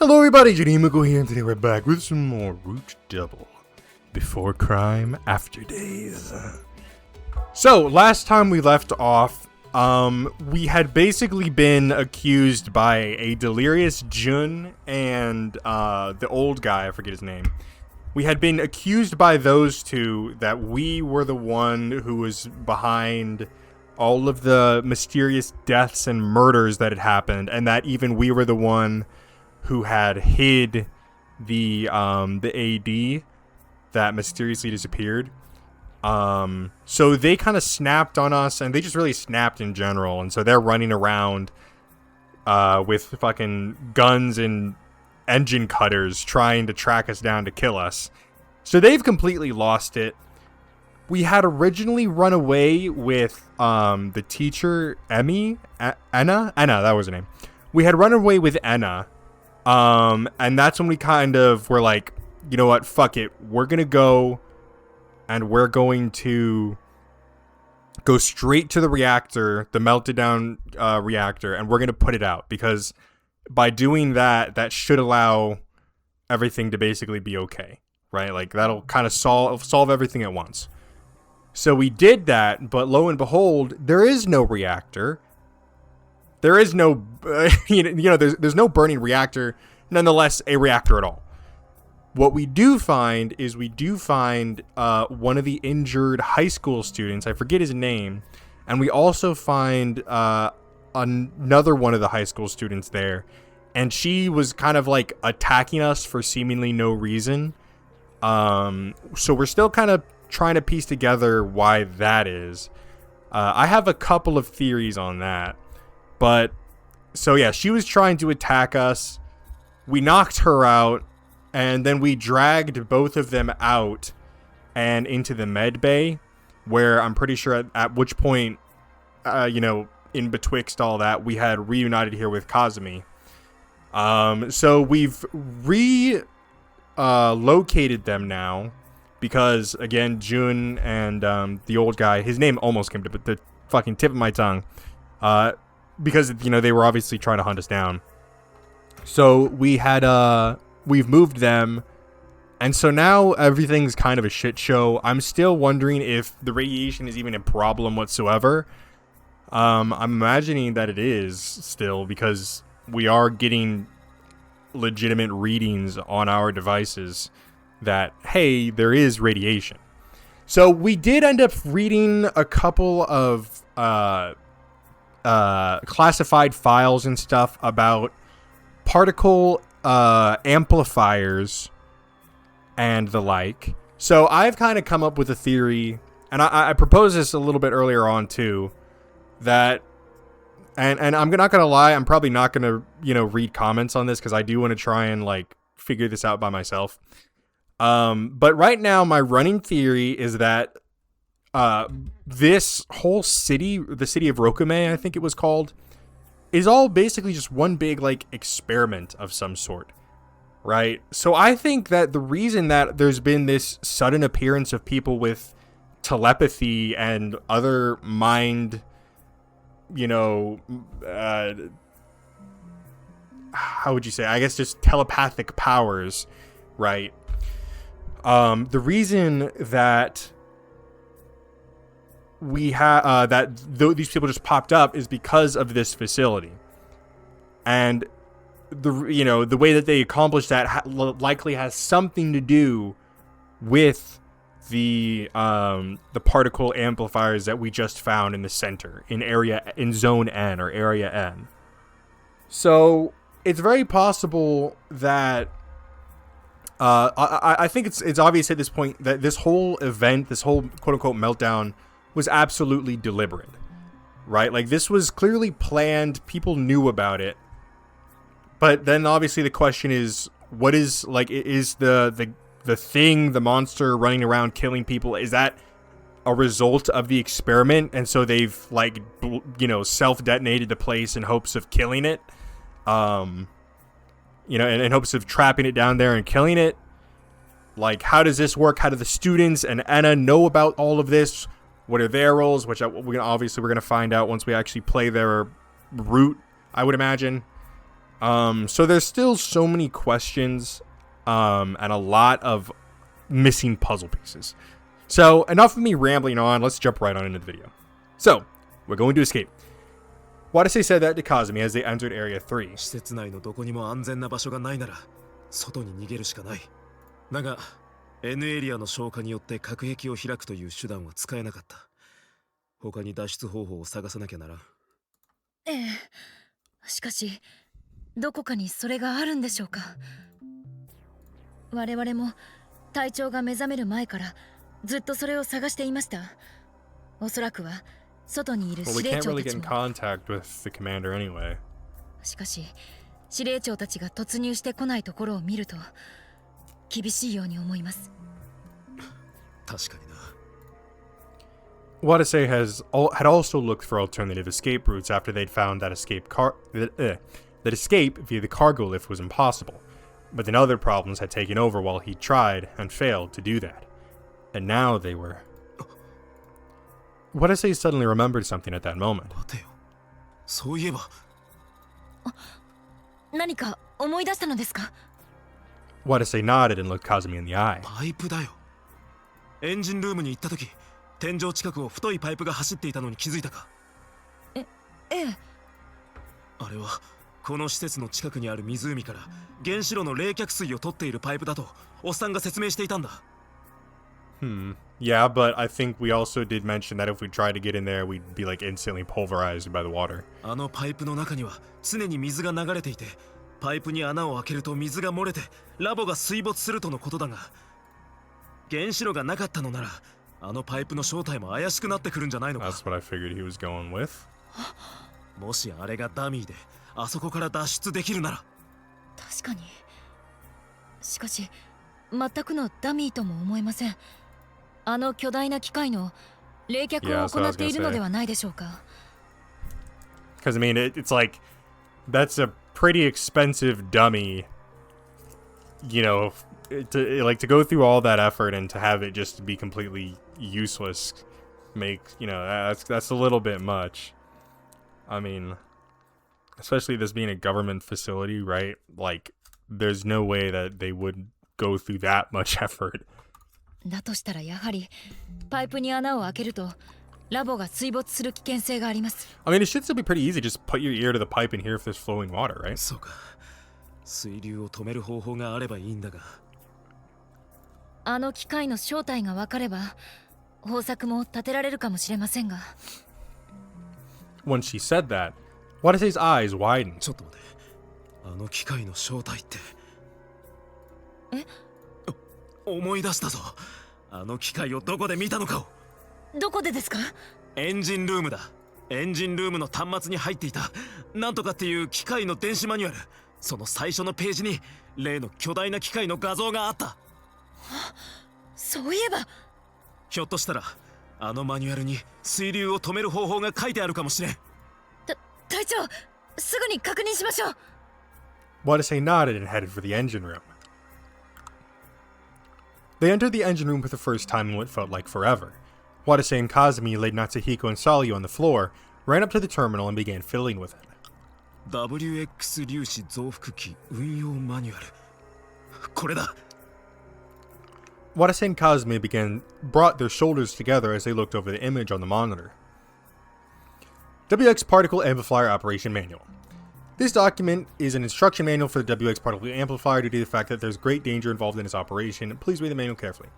Hello everybody, J.Yumeko here, and today we're back with some more Root Double. Before Crime, After Days. So, last time we left off, we had basically been accused by a delirious Jun and the old guy, I forget his name. We had been accused by those two that we were the one who was behind all of the mysterious deaths and murders that had happened, and that even we were the one who had hid the AD that mysteriously disappeared. So they kind of snapped on us, and they just really snapped in general, and so they're running around with fucking guns and engine cutters trying to track us down to kill us. So they've completely lost it. We had originally run away with the teacher, Emmy? Anna, that was her name. We had run away with Anna. And that's when we kind of were like, you know what, fuck it. We're going to go and we're going to go straight to the reactor, the melted down reactor, and we're going to put it out, because by doing that, that should allow everything to basically be okay, right? Like that'll kind of solve everything at once. So we did that, but lo and behold, there is no reactor. There is no, there's no burning reactor, nonetheless, a reactor at all. What we do find is one of the injured high school students. I forget his name. And we also find another one of the high school students there. And she was kind of like attacking us for seemingly no reason. So we're still kind of trying to piece together why that is. I have a couple of theories on that. But, so yeah, she was trying to attack us. We knocked her out, and then we dragged both of them out and into the med bay, where I'm pretty sure at which point, in betwixt all that, we had reunited here with Kazumi. So we've located them now, because, again, Jun and the old guy, his name almost came to the fucking tip of my tongue, because, they were obviously trying to hunt us down. So we've moved them, and so now everything's kind of a shit show. I'm still wondering if the radiation is even a problem whatsoever. I'm imagining that it is still, because we are getting legitimate readings on our devices that, hey, there is radiation. So we did end up reading a couple of classified files and stuff about particle amplifiers and the like. So I've kind of come up with a theory, and I proposed this a little bit earlier on too, that and I'm not gonna lie, I'm probably not gonna read comments on this, because I do want to try and like figure this out by myself. But right now my running theory is that this whole city, the city of Rokume, I think it was called, is all basically just one big like experiment of some sort, right? So I think that the reason that there's been this sudden appearance of people with telepathy and other mind, how would you say? I guess just telepathic powers, right? The reason that we have these people just popped up is because of this facility, and the way that they accomplished that likely has something to do with the particle amplifiers that we just found in the center, in zone N, or area N. So it's very possible that I think it's obvious at this point that this whole event, this whole quote unquote meltdown, was absolutely deliberate, right? Like, this was clearly planned. People knew about it. But then obviously the question is, what is, like, is the thing, the monster running around killing people, is that a result of the experiment? And so they've, like, self-detonated the place in hopes of killing it, in hopes of trapping it down there and killing it. Like, how does this work? How do the students and Anna know about all of this? What are their roles? Which we're going to find out once we actually play their route, I would imagine. So there's still so many questions, and a lot of missing puzzle pieces. So enough of me rambling on, let's jump right on into the video. So, we're going to escape. Wadase said that to Kazumi as they entered Area 3. 施設内のどこにも安全な場所がないなら外に逃げるしかない。だが N エリアの消火によって核壁を開くという手段は使えなかった。他に脱出方法を探さなきゃならん。ええ。しかしどこかにそれがあるんでしょうか。我々も隊長が目覚める前からずっとそれを探していました。おそらくは外にいる司令長たちも。しかし司令長たちが突入してこないところを見ると厳しいように思います。確かにな。Wadase had also looked for alternative escape routes after they'd found that escape via the cargo lift was impossible. But then other problems had taken over while he tried and failed to do that. And now they were... Wadase suddenly remembered something at that moment. 待てよ。そういえば。何か思い出したのですか？ Wadase nodded and looked Kazumi in the eye. パイプだよ。エンジンルームに行った時、天井近くを太いパイプが走っていたのに気づいたか？ええ。あれはこの施設の近くにある湖から原子炉の冷却水を取っているパイプだとおっさんが説明していたんだ。Yeah, but I think we also did mention that if we tried to get in there, we'd be like instantly pulverized by the water. あのパイプの中には常に水が流れていて、パイプに穴を開けると水が漏れてラボが水没するとのことだが、原子炉がなかったのならあのパイプの正体も怪しくなってくるんじゃないのか。 That's what I figured he was going with. もしあれがダミーであそこから脱出できるなら。確かに。しかし全くのダミーとも思えません。あの巨大な機械の冷却を行っているのではないでしょうか。 Because I mean, it's like that's a pretty expensive dummy, you know, to go through all that effort and to have it just be completely useless. That's a little bit much. I mean, especially this being a government facility, right? Like, there's no way that they would go through that much effort. だとしたらやはりパイプに穴を開けるとラボが水没する危険性があります。I mean, it should still be pretty easy. Just put your ear to the pipe and hear if there's flowing water, right? そうか。水流を止める方法があればいいんだが。あの機械の正体が分かれば方策も立てられるかもしれませんが。When she said that, Wadase's eyes widened. ちょっと待て。あの機械の正体って。え？思い出したぞ。あの機械をどこで見たのかを。どこでですか？エンジンルームだ。エンジンルームの端末に入っていたなんとかっていう機械の電子マニュアル。その最初のページに例の巨大な機械の画像があった。そういえば。ひょっとしたらあのマニュアルに水流を止める方法が書いてあるかもしれん。隊長、すぐに確認しましょう。 Wadase nodded and headed for the engine room. They entered the engine room for the first time in what felt like forever. Wadase and Kazumi laid Natsuhiko and Sayu on the floor, ran up to the terminal and began fiddling with it. WX 粒子増幅器運用マニュアル。これだ。Wadase and Kazumi brought their shoulders together as they looked over the image on the monitor. WX Particle Amplifier Operation Manual. This document is an instruction manual for the WX particle amplifier due to the fact that there's great danger involved in its operation. Please read the manual carefully.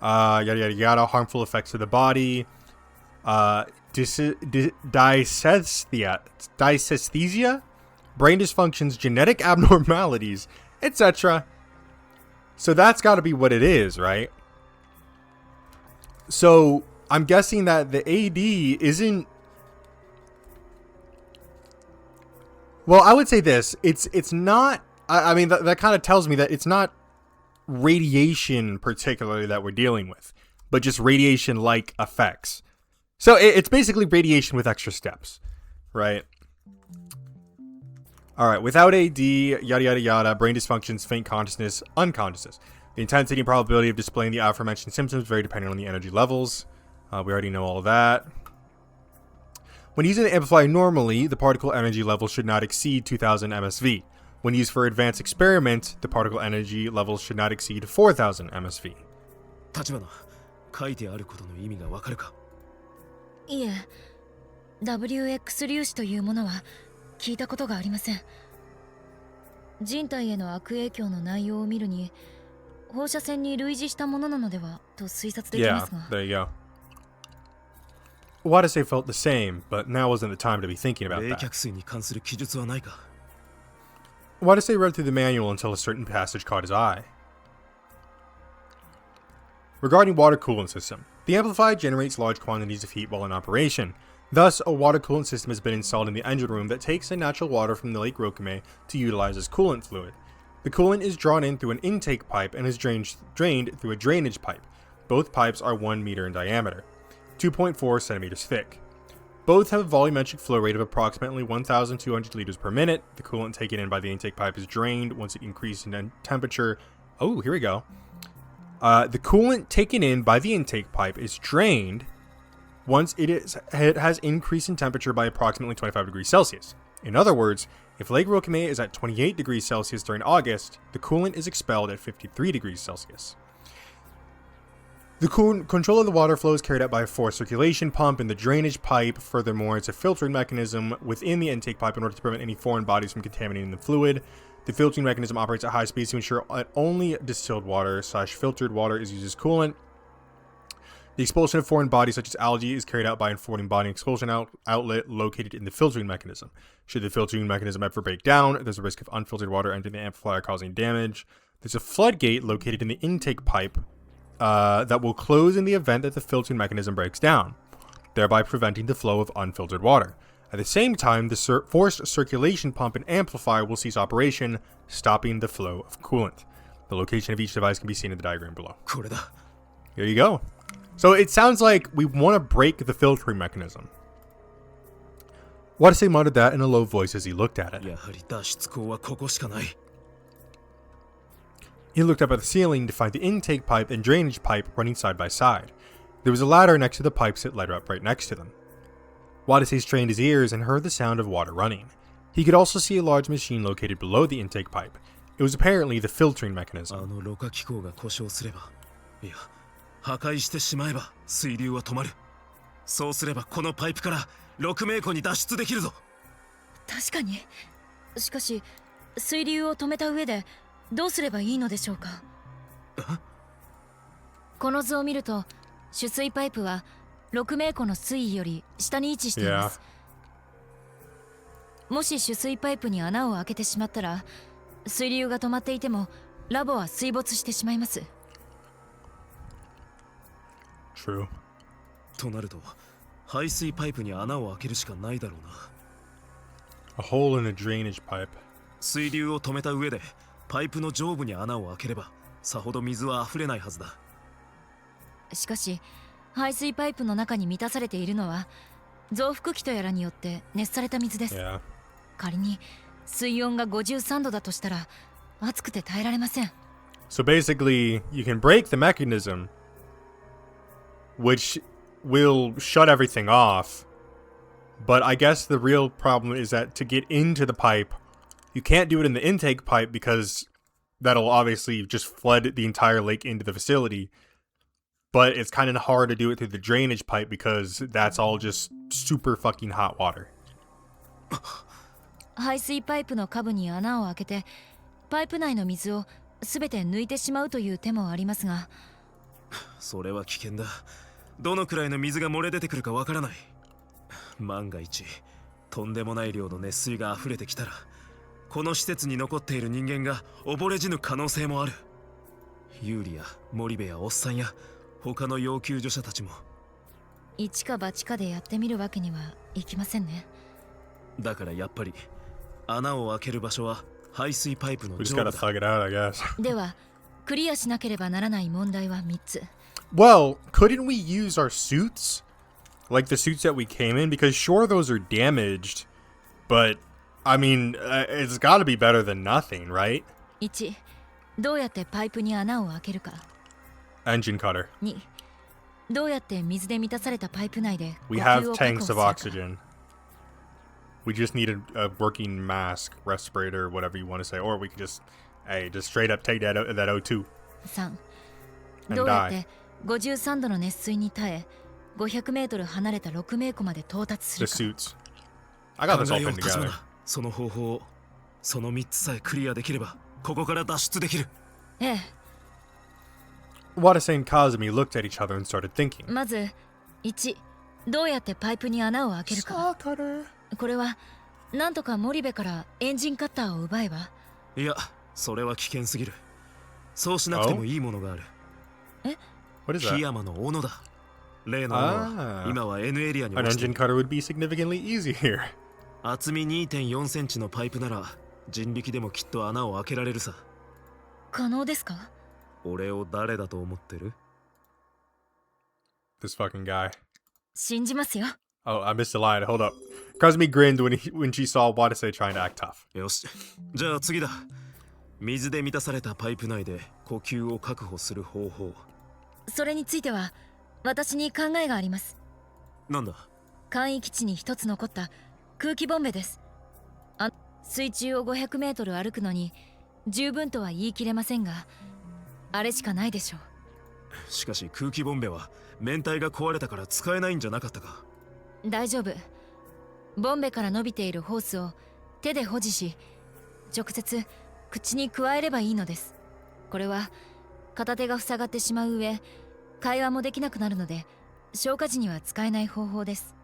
Yada yada yada, harmful effects to the body, dysesthesia, brain dysfunctions, genetic abnormalities, etc. So that's got to be what it is, right? So I'm guessing that the AD isn't... Well, I would say this. It's not... I mean, that kind of tells me that it's not radiation particularly that we're dealing with, but just radiation-like effects. So it's basically radiation with extra steps, right? Alright, without AD, yada yada yada, brain dysfunctions, faint consciousness, unconsciousness. The intensity and probability of displaying the aforementioned symptoms vary depending on the energy levels. We already know all of that. When using the amplifier normally, the particle energy level should not exceed 2000 MSV. When used for advanced experiments, the particle energy levels should not exceed 4,000 MSV. 立花、書いてあることの意味がわかるか？いえ、WX 粒子というものは聞いたことがありません。人体への悪影響の内容を見るに、放射線に類似したものなのではと推察できますが。Yeah, there you go. Wadase felt the same, but now wasn't the time to be thinking about 冷 that. 却水に関する記述はないか？ Wadase read through the manual until a certain passage caught his eye. Regarding water coolant system, the amplifier generates large quantities of heat while in operation. Thus, a water coolant system has been installed in the engine room that takes the natural water from the Lake Rokame to utilize as coolant fluid. The coolant is drawn in through an intake pipe and is drained through a drainage pipe. Both pipes are 1 meter in diameter, 2.4 centimeters thick. Both have a volumetric flow rate of approximately 1,200 liters per minute. The coolant taken in by the intake pipe is drained once it increases in temperature. Oh, here we go. The coolant taken in by the intake pipe is drained once it has increased in temperature by approximately 25 degrees Celsius. In other words, if Lake Rokame is at 28 degrees Celsius during August, the coolant is expelled at 53 degrees Celsius. The control of the water flow is carried out by a forced circulation pump in the drainage pipe. Furthermore, it's a filtering mechanism within the intake pipe in order to prevent any foreign bodies from contaminating the fluid. The filtering mechanism operates at high speeds to ensure that only distilled water / filtered water is used as coolant. The expulsion of foreign bodies such as algae is carried out by a foreign body expulsion outlet located in the filtering mechanism. Should the filtering mechanism ever break down, there's a risk of unfiltered water entering the amplifier causing damage. There's a floodgate located in the intake pipe that will close in the event that the filtering mechanism breaks down, thereby preventing the flow of unfiltered water. At the same time, the forced circulation pump and amplifier will cease operation, stopping the flow of coolant. The location of each device can be seen in the diagram below. これだ。 Here you go. So it sounds like we want to break the filtering mechanism. Wadase muttered that in a low voice as he looked at it. やはり脱出口はここしかない。 He looked up at the ceiling to find the intake pipe and drainage pipe running side by side. There was a ladder next to the pipes that led up right next to them. Wadase strained his ears and heard the sound of water running. He could also see a large machine located below the intake pipe. It was apparently the filtering mechanism. あのろ過機構が故障すれば、いや、破壊してしまえば水流は止まる。そうすればこのパイプから6名湖に脱出できるぞ。確かに。しかし、水流を止めた上でどうすればいいのでしょうか。この図を見ると、取水パイプは6名湖の水位より下に位置しています。もし取水パイプに穴を開けてしまったら、水流が止まっていてもラボは水没してしまいます。True. となると、排水パイプに穴を開けるしかないだろうな。A hole in a drainage pipe. 水流を止めた上で、パイプの上部に穴を開ければ、さほど水は溢れないはずだ。しかし、排水パイプの中に満たされているのは増幅器とやらによって熱された水です。Yeah. 仮に水温が53度だとしたら熱くて耐えられません。So basically, you can break the mechanism, which will shut everything off. But I guess the real problem is that to get into the pipe, you can't do it in the intake pipe because that'll obviously just flood the entire lake into the facility. But it's kind of hard to do it through the drainage pipe because that's all just super fucking hot water. 排水パイプの下部に穴を開けてパイプ内の水を全て抜いてしまうという手もありますが、それは危険だ。どのくらいの水が漏れ出てくるかわからない。万が一、とんでもない量の熱水が溢れてきたら、この施設に残っている人間が溺れ死ぬ可能性もある。ユーリや森部やおっさんや他の要救助者たちも。一か八かでやってみるわけにはいきませんね。だからやっぱり穴を開ける場所は排水パイプの We just 上部 gotta だ。 thug it out, I guess. ではクリアしなければならない問題は3つ。Well, couldn't we use our suits? Like the suits that we came in? Because sure, those are damaged. But, I mean, it's gotta be better than nothing, right? 1、どうやってパイプに穴を開けるか。 Engine cutter. 2、どうやって水で満たされたパイプ内で呼 We 吸 have を確保 tanks す of るか。 oxygen. We just need a working mask, respirator, whatever you want to say. Or we could just straight up take that O2 3. and どうやっ die. て53度の熱水に耐え500メートル離れた6名湖まで到達す The るか。 suits. I got this 考 all えよう pinned 立 together. 花。その方法を、その3つさえクリアできればここから脱出できる。ええ、 Watase and Kazumi looked at each other and started thinking. まず1、どうやってパイプに穴を開けるか。これはなんとか森部からエンジンカッターを奪えば。いや、それは危険すぎる。そうしなくてもいいものがある。What is 檜 that? 山の斧だ。例の斧は今は N エリアに An 落ちて engine る。 cutter would be significantly easier. 厚み 2.4 センチのパイプなら人力でもきっと穴を開けられるさ。可能ですか。俺を誰だと思ってる？ This fucking guy. 信じますよ。 Oh, I missed a line. Hold up. Kazumi grinned when she saw Watase trying to act tough. よし、じゃあ次だ。水で満たされたパイプ内で呼吸を確保する方法。それについては私に考えがあります。なんだ？簡易基地に一つ残った空気ボンベです。水中を500メートル歩くのに十分とは言い切れませんが、あれしかないでしょう。しかし空気ボンベは面体が壊れたから使えないんじゃなかったか？大丈夫。ボンベから伸びているホースを手で保持し、直接口に加えればいいのです。これは片手が塞がってしまう上、会話もできなくなるので消火時には使えない方法です。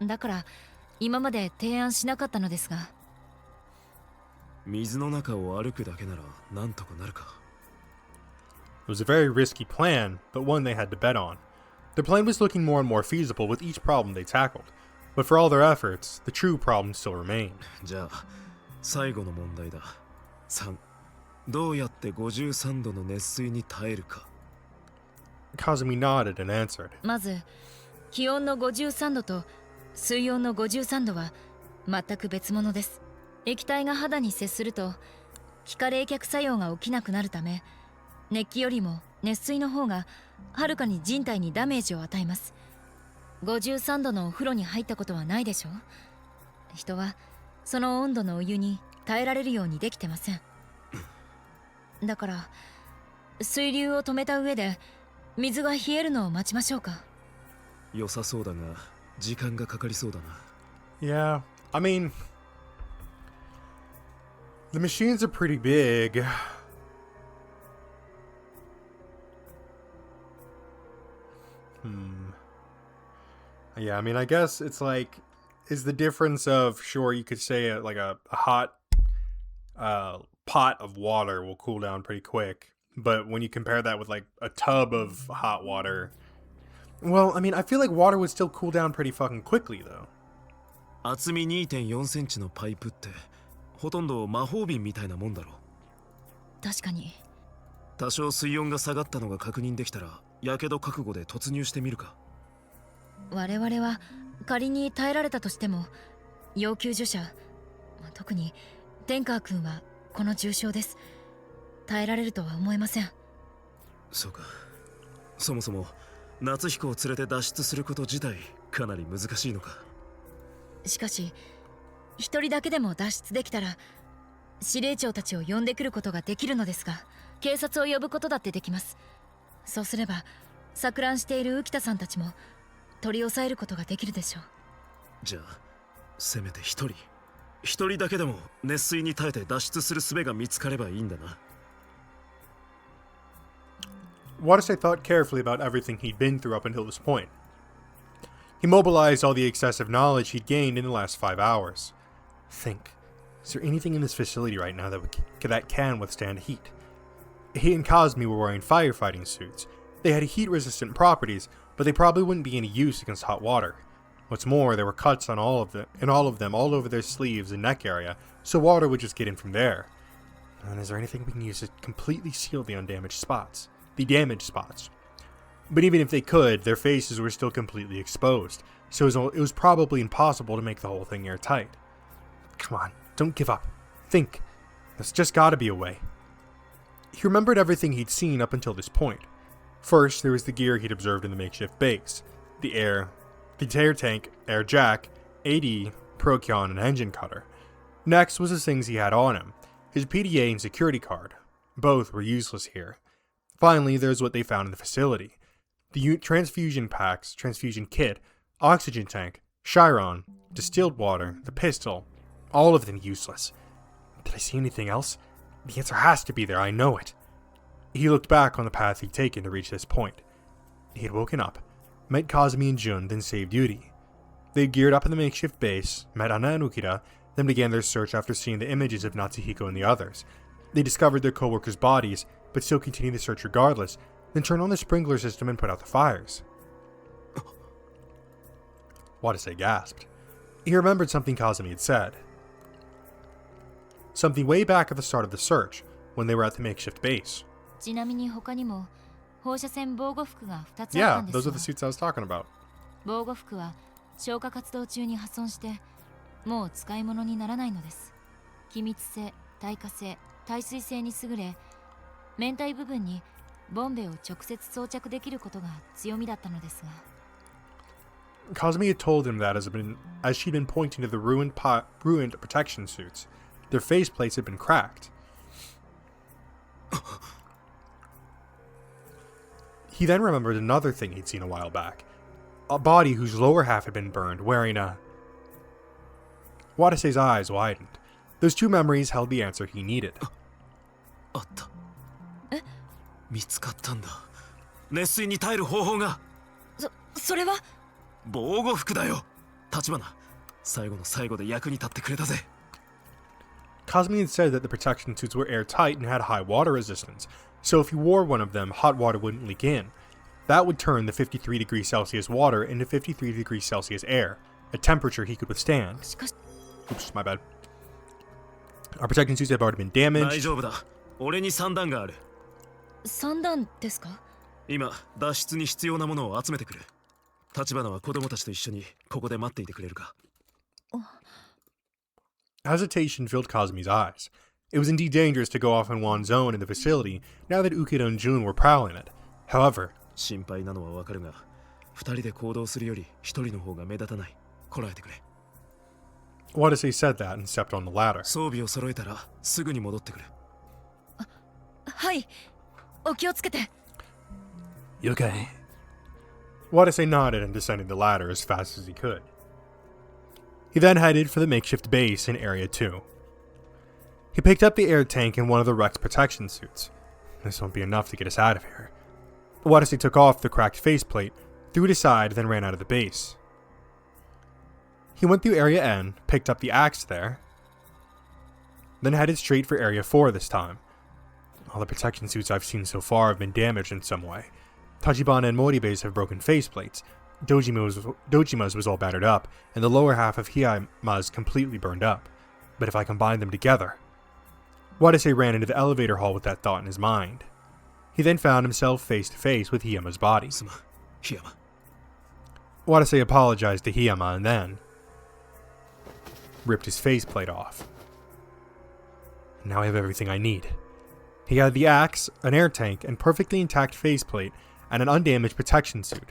だから今まで提案しなかったのですが。水の中を歩くだけならなんとかなるか。 It was a very risky plan, but one they had to bet on. The plan was looking more and more feasible with each problem they tackled. But for all their efforts, the true problem still remained. じゃあ最後の問題だ。3、どうやって53度の熱水に耐えるか。 Kazumi nodded and answered. まず気温の53度と水温の53度は全く別物です。液体が肌に接すると気化冷却作用が起きなくなるため、熱気よりも熱水の方がはるかに人体にダメージを与えます。53度のお風呂に入ったことはないでしょう。人はその温度のお湯に耐えられるようにできてません。だから水流を止めた上で水が冷えるのを待ちましょうか。良さそうだが時間がかかりそうだな。 Yeah, I mean, the machines are pretty big. Yeah, I mean, I guess it's like, is the difference of, sure, you could say like a hot pot of water will cool down pretty quick. But when you compare that with like a tub of hot water, well, I mean, I feel like water would still cool down pretty fucking quickly, though. 厚み 2.4 センチのパイプってほとんど魔法瓶みたいなもんだろ。確かに。多少水温が下がったのが確認できたらやけど覚悟で突入してみるか。我々は仮に耐えられたとしても要救助者、特に天川君はこの重傷です。耐えられるとは思えません。そうか。そもそも夏彦を連れて脱出すること自体かなり難しいのか。しかし一人だけでも脱出できたら司令長たちを呼んでくることができるのですが、警察を呼ぶことだってできます。そうすれば錯乱している浮田さんたちも取り押さえることができるでしょう。じゃあせめて一人だけでも熱水に耐えて脱出する術が見つかればいいんだな。Watase thought carefully about everything he'd been through up until this point. He mobilized all the excessive knowledge he'd gained in the last 5 hours. Think, is there anything in this facility right now that can withstand heat? He and Kazumi were wearing firefighting suits. They had heat-resistant properties, but they probably wouldn't be any use against hot water. What's more, there were cuts on all of them all over their sleeves and neck area, so water would just get in from there. And is there anything we can use to completely seal the damaged spots? But even if they could, their faces were still completely exposed, so it was probably impossible to make the whole thing airtight. Come on, don't give up. Think. There's just gotta be a way. He remembered everything he'd seen up until this point. First, there was the gear he'd observed in the makeshift base. The air tank, air jack, AD, Procyon, and engine cutter. Next was the things he had on him, his PDA and security card. Both were useless here. Finally, there's what they found in the facility. The transfusion packs, transfusion kit, oxygen tank, Chiron, distilled water, the pistol, all of them useless. Did I see anything else? The answer has to be there, I know it. He looked back on the path he'd taken to reach this point. He had woken up, met Kazumi and Jun, then saved duty. They geared up in the makeshift base, met Anna and Ukida, then began their search after seeing the images of Natsuhiko and the others. They discovered their co-workers' bodies, but still continued the search regardless, then turned on the sprinkler system and put out the fires. Wadase gasped. He remembered something Kazumi had said. Something way back at the start of the search, when they were at the makeshift base. ちなみに他にも放射線防護服が2つあっ Yeah, たんです those are が the suits I was talking about. 防護服は消火活動中に破損してもう使い物にならないのです。気密性、耐火性、耐水性に優れ、面体部分にボンベを直接装着できることが強みだったのですが。Kazumi had told him that as she'd been pointing to the ruined protection suits, their faceplates had been cracked. He then remembered another thing he'd seen a while back. A body whose lower half had been burned, wearing a... Wadase's eyes widened. Those two memories held the answer he needed. あった。見つかったんだ。熱水に耐える方法が。それは防護服だよ。橘、最後の最後で役に立ってくれたぜ。Kazumi had said that the protection suits were airtight and had high water resistance, so if you wore one of them, hot water wouldn't leak in. That would turn the 53 degrees Celsius water into 53 degrees Celsius air, a temperature he could withstand. しかし Oops, my bad. Our protection suits have already been damaged. 大丈夫だ。俺に3段がある。3段ですか？今、脱出に必要なものを集めてくる。橘は子供たちと一緒にここで待っていてくれるか。Hesitation filled Kazumi's eyes. It was indeed dangerous to go off on one's own in the facility now that Ukida and Jun were prowling it. However, 心配なのはわかるが、2人で行動するより1人の方が目立たない。こらえてくれ。Wadase said that and stepped on the ladder. 装備を揃えたらすぐに戻ってくる。はい。お気をつけて。You okay? Wadase nodded and descended the ladder as fast as he could. He then headed for the makeshift base in Area 2. He picked up the air tank and one of the wrecked protection suits. This won't be enough to get us out of here. Wadase took off the cracked faceplate, threw it aside, then ran out of the base. He went through Area N, picked up the axe there, then headed straight for Area 4 this time. All the protection suits I've seen so far have been damaged in some way. Tachibana and Moribe's have broken faceplates. Dojima's was all battered up, and the lower half of Hiyama's completely burned up. But if I combine them together... Wadase ran into the elevator hall with that thought in his mind. He then found himself face to face with Hiyama's body. Wadase apologized to Hiyama and then ripped his faceplate off. Now I have everything I need. He had the axe, an air tank, and perfectly intact faceplate, and an undamaged protection suit.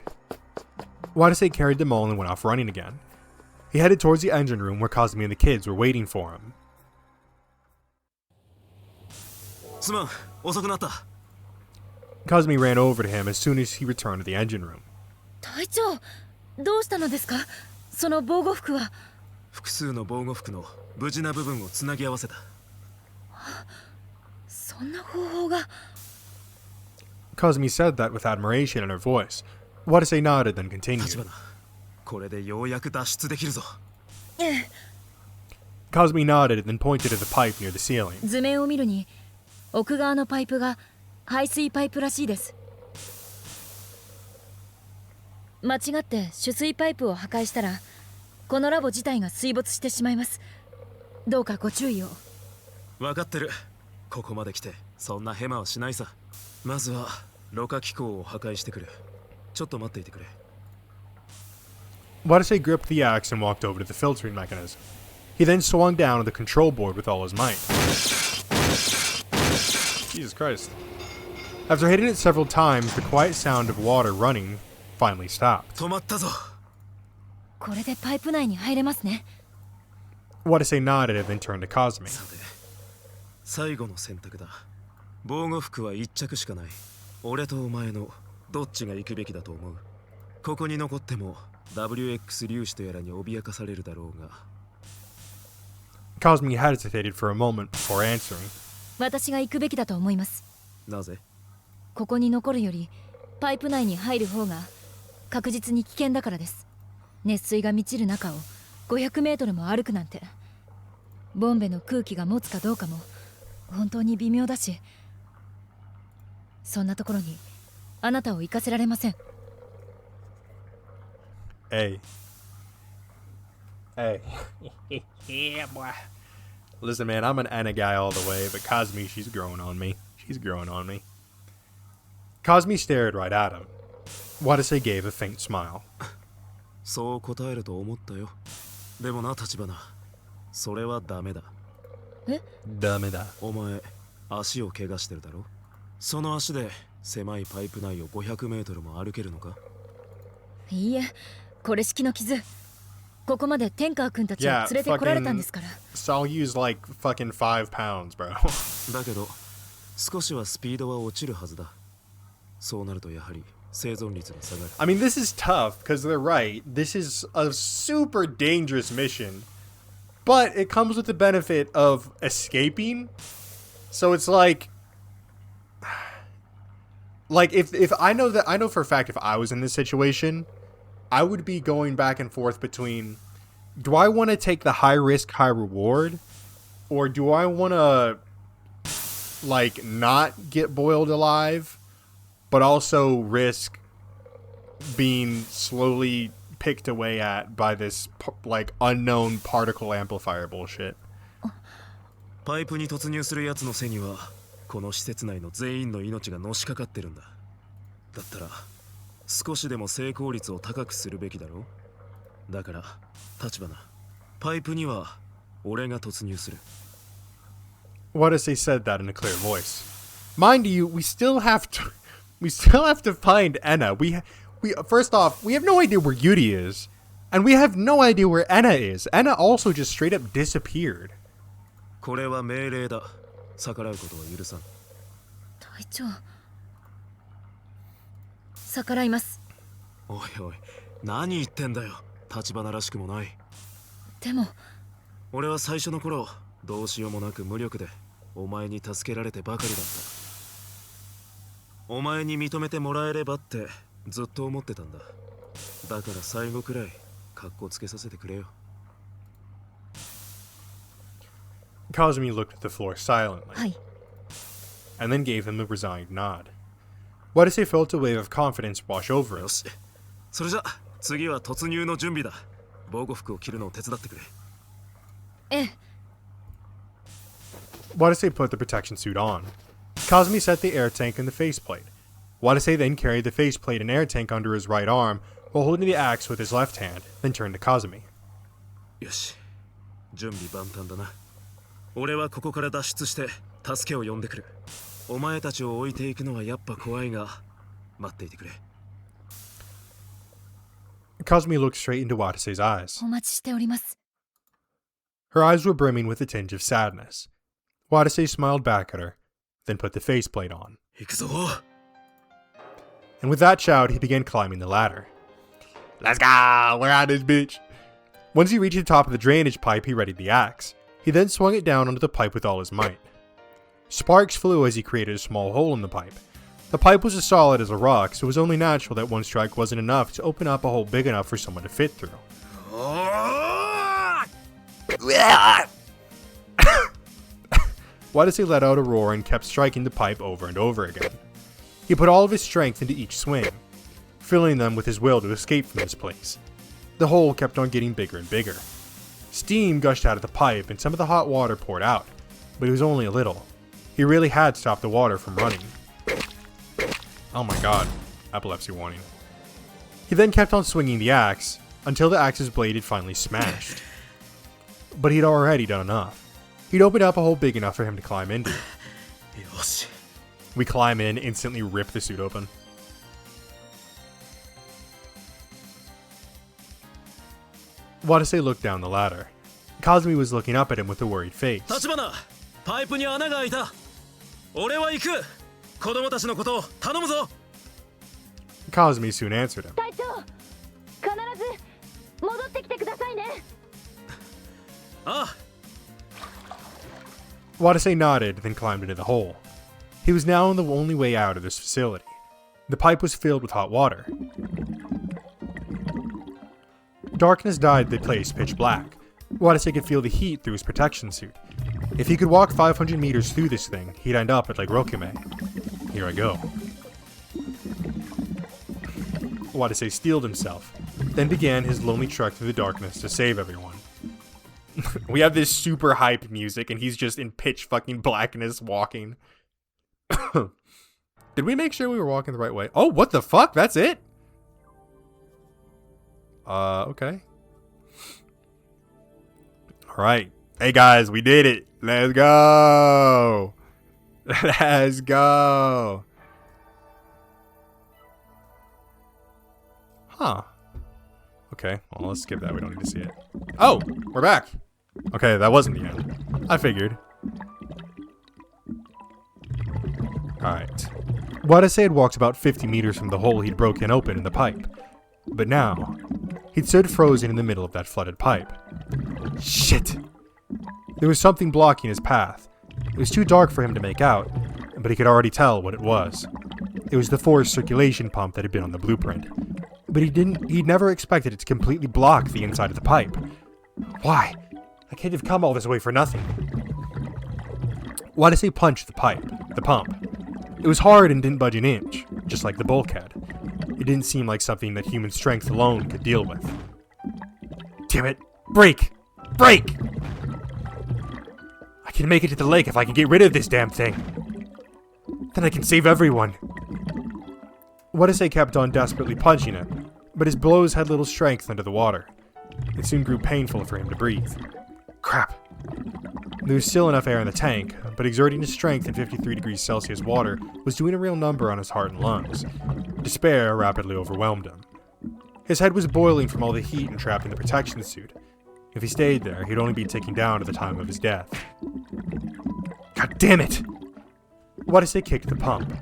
Wadase carried them all and went off running again. He headed towards the engine room where Kazumi and the kids were waiting for him. すまん、遅くなった。 Kazumi ran over to him as soon as he returned to the engine room. 隊長、どうしたのですか？その防護服は。複数の防護服の無事な部分をつなぎ合わせた。そんな方法が。 Kazumi said that with admiration in her voice. Wadase nodded, then continued. 橘、これでようやく脱出できるぞ。ええ。 Kazumi nodded, then pointed at the pipe near the ceiling. 図面を見るに、奥側のパイプが排水パイプらしいです。間違って取水パイプを破壊したら、このラボ自体が水没してしまいます。どうかご注意を。分かってる。ここまで来てそんなヘマはしないさ。まずはろ過機構を破壊してくる。ちょっと待っていてくれ。Wadase gripped the axe and walked over to the filtering mechanism. He then swung down on the control board with all his might. Jesus Christ. After hitting it several times, the quiet sound of water running finally stopped. 止まったぞ。これでパイプ内に入れますね。Watase nodded and then turned to Kazumi. さて最後の選択だ。防護服は一着しかない。俺とお前のどっちが行くべきだと思う。ここに残っても WX 粒子とやらに脅かされるだろうが。Kazumi hesitated for a moment before answering. 私が行くべきだと思います。なぜ？ここに残るよりパイプ内に入る方が確実に危険だからです。熱水が満ちる中を500メートルも歩くなんて、ボンベの空気が持つかどうかも本当に微妙だし、そんなところにあなたを行かせられません。Hey. Yeah, boy. Listen, man, I'm an Anna guy all the way, but Kazumi, she's growing on me. Kazumi stared right at him. Watase gave a faint smile. そう答えると思ったよ。でもな、立花。それはダメだ。え？ダメだ。お前、足を怪我してるだろ？その足で狭いパイプ内を500メートルも歩けるのか？いいえ、これ式の傷。ここまで天川君たちを連れてこられたんですから。So I'll use like fucking 5 pounds, bro. だけど、少しはスピードは落ちるはずだ。そうなるとやはり生存率が下がる。I mean, this is tough because they're right. This is a super dangerous mission, but it comes with the benefit of escaping. So it's like if I know for a fact if I was in this situation, I would be going back and forth between, do I want to take the high risk, high reward, or do I want to like not get boiled alive, but also risk being slowly picked away at by this like unknown particle amplifier bullshit. パイプに突入するやつの背にはこの施設内の全員の命がのしかかってるんだ。だったら少しでも成功率を高くするべきだろう。だから立花、パイプには俺が突入する。 Watase said that in a clear voice. Mind you, we still have to find Enna. We first off, we have no idea where Yuri is, and we have no idea where Enna is. Enna also just straight up disappeared. これは命令だ。逆らうことは許さん。隊長、逆らいます。おいおい、何言ってんだよ。立花らしくもない。でも俺は最初の頃どうしようもなく無力でお前に助けられてばかりだった。お前に認めてもらえればってずっと思ってたんだ。だから最後くらいカッコつけさせてくれよ。 Kazumi looked at the floor silently, はい。 and then gave him a resigned nod. Watase felt a wave of confidence wash over よ him. し、それじゃ次は突入の準備だ。防護服を着るのを手伝ってくれ。ええ。 Watase put the protection suit on. Kazumi set the air tank in the faceplate. Watase then carried the faceplate and air tank under his right arm while holding the axe with his left hand, then turned to Kazumi. よし、準備万端だな。俺はここから脱出して助けを呼んでくる。お前たちを置いていくのはやっぱ怖いが、待っていてくれ。 Kazumi looked straight into Watase's eyes. お待ちしております。 Her eyes were brimming with a tinge of sadness. Watase smiled back at her, then put the faceplate on. 行くぞ。 And with that shout, he began climbing the ladder. Let's go! We're on this bitch! Once he reached the top of the drainage pipe, he readied the axe. He then swung it down onto the pipe with all his might. Sparks flew as he created a small hole in the pipe. The pipe was as solid as a rock, so it was only natural that one strike wasn't enough to open up a hole big enough for someone to fit through. Watase let out a roar and kept striking the pipe over and over again. He put all of his strength into each swing, filling them with his will to escape from this place. The hole kept on getting bigger and bigger. Steam gushed out of the pipe and some of the hot water poured out, but it was only a little. He really had stopped the water from running. Oh my god, epilepsy warning. He then kept on swinging the axe until the axe's blade had finally smashed. But he'd already done enough. He'd opened up a hole big enough for him to climb into. よし。 We climb in, instantly rip the suit open. Watase looked down the ladder. Kazumi was looking up at him with a worried face. 立花、パイプに穴が開いた。俺は行く。子供たちのことを頼むぞ。Kazumi soon answered him. 隊長、必ず戻ってきてくださいね。ああ。Watase nodded, then climbed into the hole. He was now on the only way out of this facility. The pipe was filled with hot water. Darkness dyed the place pitch black. Watase could feel the heat through his protection suit. If he could walk 500 meters through this thing, he'd end up at Lake Rokume. Here I go. Watase steeled himself, then began his lonely trek through the darkness to save everyone. We have this super hype music, and he's just in pitch fucking blackness walking. Did we make sure we were walking the right way? Oh, what the fuck? That's it? Okay. Alright. Hey guys, we did it. Let's go. Let's go. Huh. Okay, well, let's skip that. We don't need to see it. Oh, we're back. Okay, that wasn't the end. I figured. Alright. Watase had walked about 50 meters from the hole he'd broken open in the pipe. But now, he'd stood frozen in the middle of that flooded pipe. Shit! There was something blocking his path. It was too dark for him to make out, but he could already tell what it was. It was the forced circulation pump that had been on the blueprint. But he'd never expected it to completely block the inside of the pipe. Why? I can't have come all this way for nothing. Watase punched the pump. It was hard and didn't budge an inch, just like the bulkhead. It didn't seem like something that human strength alone could deal with. Damn it! Break! Break! I can make it to the lake if I can get rid of this damn thing. Then I can save everyone. Watase kept on desperately punching it, but his blows had little strength under the water. It soon grew painful for him to breathe. Crap. There was still enough air in the tank, but exerting his strength in 53 degrees Celsius water was doing a real number on his heart and lungs. Despair rapidly overwhelmed him. His head was boiling from all the heat entrapped in the protection suit. If he stayed there, he'd only be ticking down to the time of his death. God damn it! Watase kicked the pump,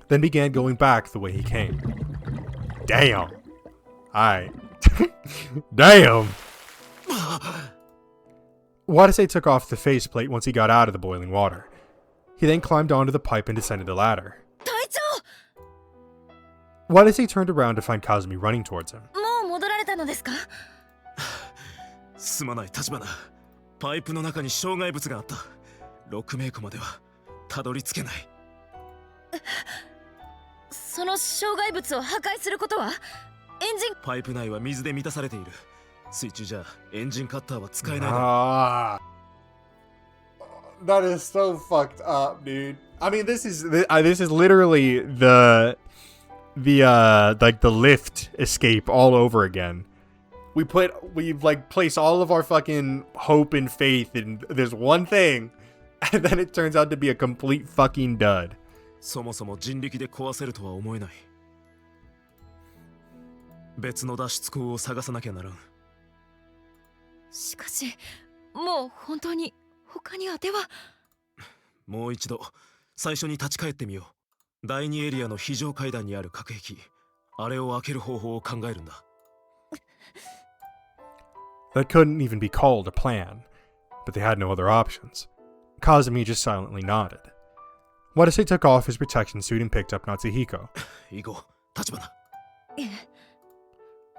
then began going back the way he came. Damn! Alright. Damn! Watase took off the faceplate once he got out of the boiling water. He then climbed onto the pipe and descended the ladder. Watase turned around to find Kazumi running towards him. すまない、立花。パイプの中に障害物があった。6名湖まではたどり着けない。その障害物を破壊することは？エンジン。パイプ内は水で満たされている。水中じゃエンジンカッターは使えないだろう。That is so fucked up, dude. I mean, this is literally the like the lift escape all over again. We've like placed all of our fucking hope and faith in this one thing, and then it turns out to be a complete fucking dud. そもそも人力で壊せるとは思えない。別の脱出口を探さなきゃならん。しかし、もう本当に他に当ては。もう一度最初に立ち返ってみよう。第2エリアの非常階段にある隔壁、あれを開ける方法を考えるんだ。That couldn't even be called a plan, but they had no other options. Kazumi just silently nodded. Watase took off his protection suit and picked up Natsuhiko. 行こう、立花。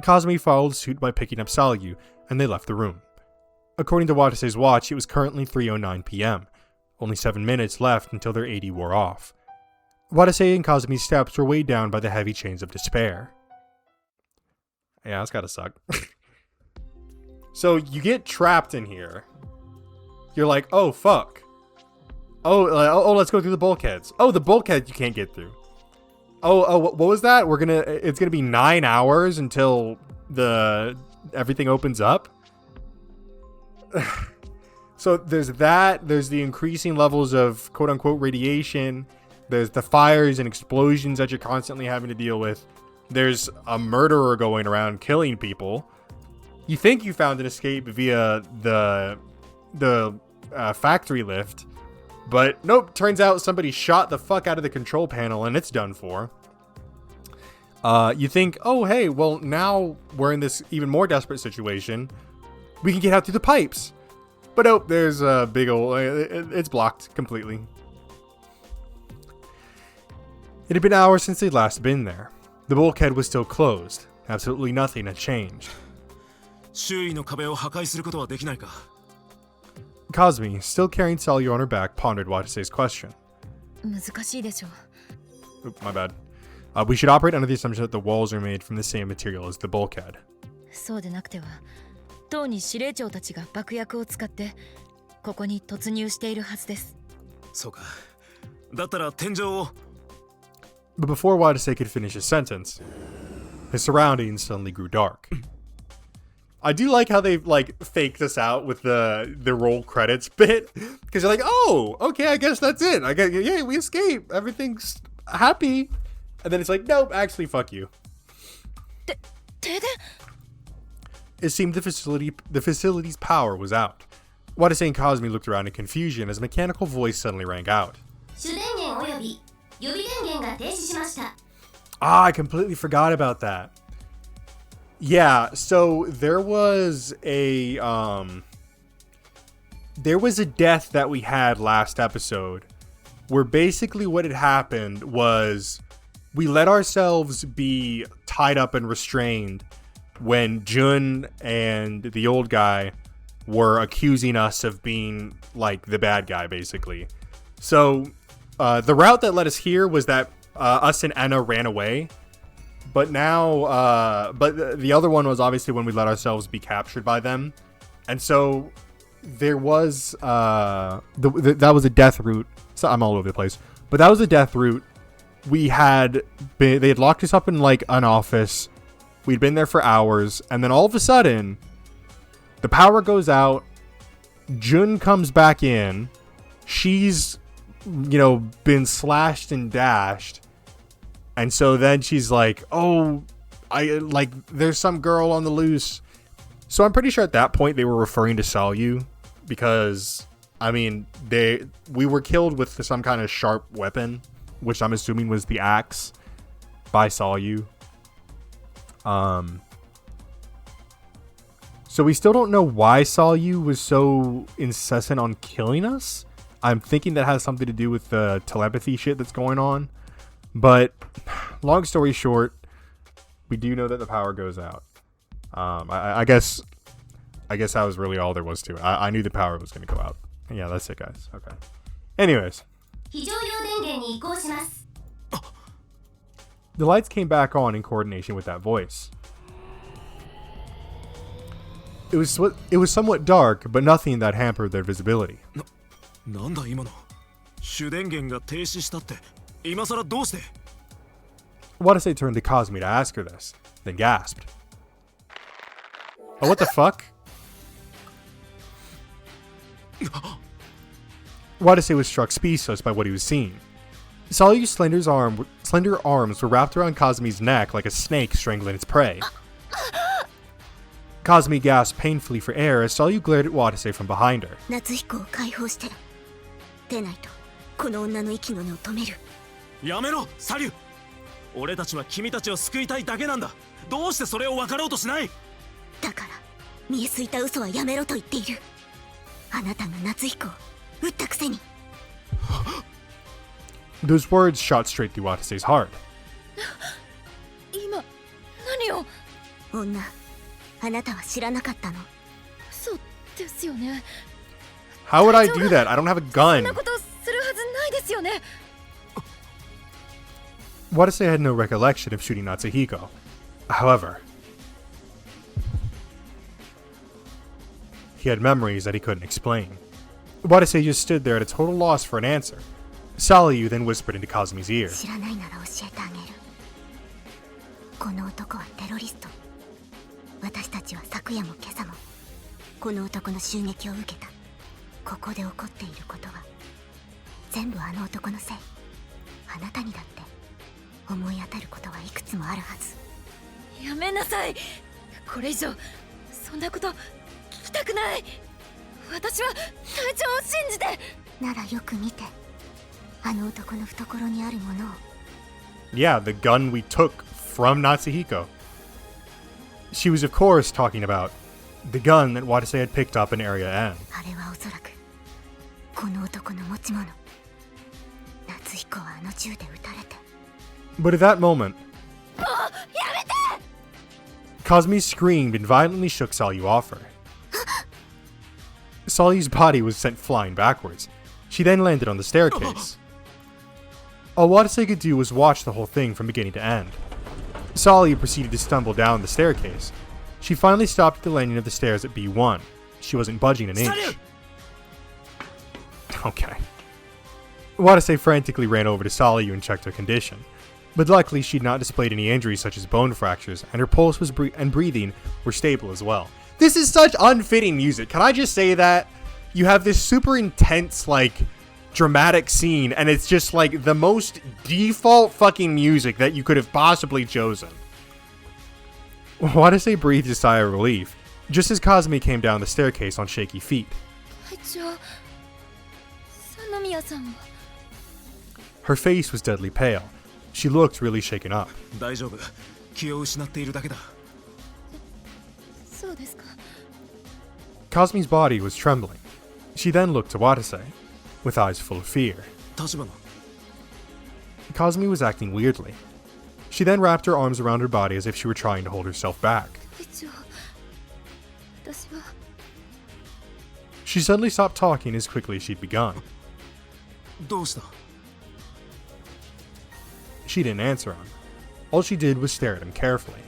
Kazumi followed suit by picking up Salyu, and they left the room. According to Watase's watch, it was currently 3:09 p.m. Only 7 minutes left until their 80 wore off. Watase and Kazumi's steps were weighed down by the heavy chains of despair. Yeah, that's gotta suck. So you get trapped in here. You're like, oh fuck. Oh, let's go through the bulkheads. Oh, the bulkhead you can't get through. What was that? It's gonna be 9 hours until everything opens up. So there's that. There's the increasing levels of quote unquote radiation. There's the fires and explosions that you're constantly having to deal with. There's a murderer going around killing people. You think you found an escape via the factory lift, but nope, turns out somebody shot the fuck out of the control panel and it's done for. You think, oh hey, well now we're in this even more desperate situation. We can get out through the pipes. But nope, there's a big old... it's blocked completely. It had been hours since they'd last been there. The bulkhead was still closed. Absolutely nothing had changed. 周囲の壁を破壊することはできないか? Cosme, still carrying Salyu on her back, pondered Watase's question. 難しいでしょう。 Oop, my bad. We should operate under the assumption that the walls are made from the same material as the bulkhead. そうでなくては、当に司令長たちが爆薬を使ってここに突入しているはずです。そうか。だったら天井を... But before Watase could finish his sentence, his surroundings suddenly grew dark. I do like how they like faked us out with the roll credits bit, because you're like, oh, okay, I guess that's it. I guess, yeah, we escape. Everything's happy. And then it's like, nope, actually, fuck you. It seemed the facility's power was out. Watase and Cosme looked around in confusion as a mechanical voice suddenly rang out. Ah, I completely forgot about that. Yeah, so there was a death that we had last episode where basically what had happened was we let ourselves be tied up and restrained when Jun and the old guy were accusing us of being like the bad guy, basically. So the route that led us here was that us and Anna ran away. But now, but the other one was obviously when we let ourselves be captured by them. And so there was, that was a death route. So I'm all over the place. But that was a death route. They had locked us up in like an office. We'd been there for hours. And then all of a sudden, the power goes out. Jun comes back in. She's, been slashed and dashed. And so then she's like, oh, there's some girl on the loose. So I'm pretty sure at that point they were referring to Salyu because, I mean, we were killed with some kind of sharp weapon, which I'm assuming was the axe by Salyu. So we still don't know why Salyu was so incessant on killing us. I'm thinking that has something to do with the telepathy shit that's going on. But long story short, we do know that the power goes out. I guess that was really all there was to it. I knew the power was going to go out. Yeah, that's it, guys. Okay. Anyways. The lights came back on in coordination with that voice. It was somewhat dark, but nothing that hampered their visibility. なんだ今の? 主電源が停止したって。今さらどうして? Watase turned to Cosme to ask her this, then gasped. Oh, what the fuck? Watase was struck speechless by what he was seeing. Salyu's slender arms were wrapped around Cosme's neck like a snake strangling its prey. Cosme gasped painfully for air as Salyu glared at Watase from behind her. やめろ、サリュ。俺たちは君たちを救いたいだけなんだ。どうしてそれを分かろうとしない？だから、見えすいた嘘はやめろと言っている。あなたが夏彦を撃ったくせに。Those words shot straight through Watase's heart. 今、何を？女、あなたは知らなかったの？そうですよね。How would I do that? I don't have a gun. そんなことするはずないですよね。Watase had no recollection of shooting Natsuhiko. However, he had memories that he couldn't explain. Watase just stood there at a total loss for an answer. Salyu then whispered into Cosme's ear. 知らないなら教えてあげる。この男はテロリスト。私たちは昨夜も今朝もこの男の襲撃を受けた。ここで起こっていることは全部あの男のせい。あなたにだって。思い当たることはいくつもあるはず。やめなさい。これ以上そんなこと聞きたくない。私は隊長を信じて。ならよく見て、あの男の懐にあるものを。 Yeah, the gun we took from Natsuhiko. She was, of course, talking about the gun that Watase had picked up in Area N. あれはおそらくこの男の持ち物。夏彦はあの銃で撃たれて。 But at that moment, Kazumi screamed and violently shook Salyu off her. Salyu's body was sent flying backwards. She then landed on the staircase. All Watase could do was watch the whole thing from beginning to end. Salyu proceeded to stumble down the staircase. She finally stopped at the landing of the stairs at B1. She wasn't budging an inch. Okay. Watase frantically ran over to Salyu and checked her condition. But luckily, she'd not displayed any injuries such as bone fractures, and her pulse was and breathing were stable as well. This is such unfitting music. Can I just say that? You have this super intense, like, dramatic scene, and it's just like the most default fucking music that you could have possibly chosen. Watase breathed a sigh of relief, just as Kazumi came down the staircase on shaky feet. 隊長、三宮さんは。 Her face was deadly pale. She looked really shaken up. 大丈夫、気を失っているだけだ。そうですか。 Kazmi's body was trembling. She then looked to Watase, with eyes full of fear. 立花、 Kazumi was acting weirdly. She then wrapped her arms around her body as if she were trying to hold herself back. 隊長、私は。 She suddenly stopped talking as quickly as she'd begun. どうした？ She didn't answer him. All she did was stare at him carefully.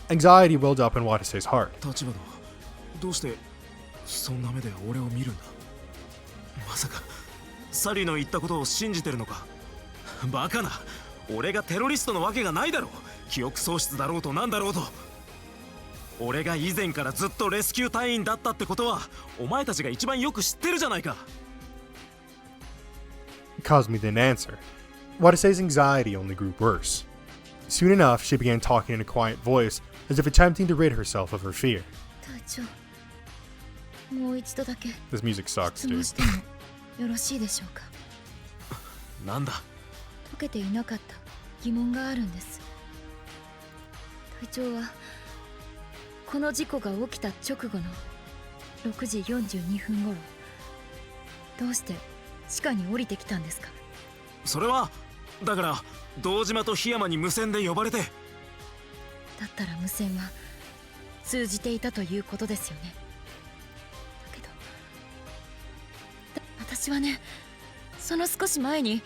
Anxiety welled up in Watase's heart. 立花、どうしてそんな目で俺を見るんだ？まさかサリの言ったことを信じてるのか？バカな、俺がテロリストのわけがないだろう。記憶喪失だろうとなんだろうと。俺が以前からずっとレスキュー隊員だったってことはお前たちが一番よく知ってるじゃないか。 Kazumi didn't answer. Watase's anxiety only grew worse. Soon enough, she began talking in a quiet voice, as if attempting to rid herself of her fear. 隊長、もう一度だけ This music sucks, 質 dude. 問してもよろしいでしょうか。なんだ？解けていなかった疑問があるんです。隊長はこの事故が起きた直後の6時42分頃、どうして地下に降りてきたんですか？それはだから堂島と檜山に無線で呼ばれて。だったら無線は通じていたということですよね。だけど私はね、その少し前に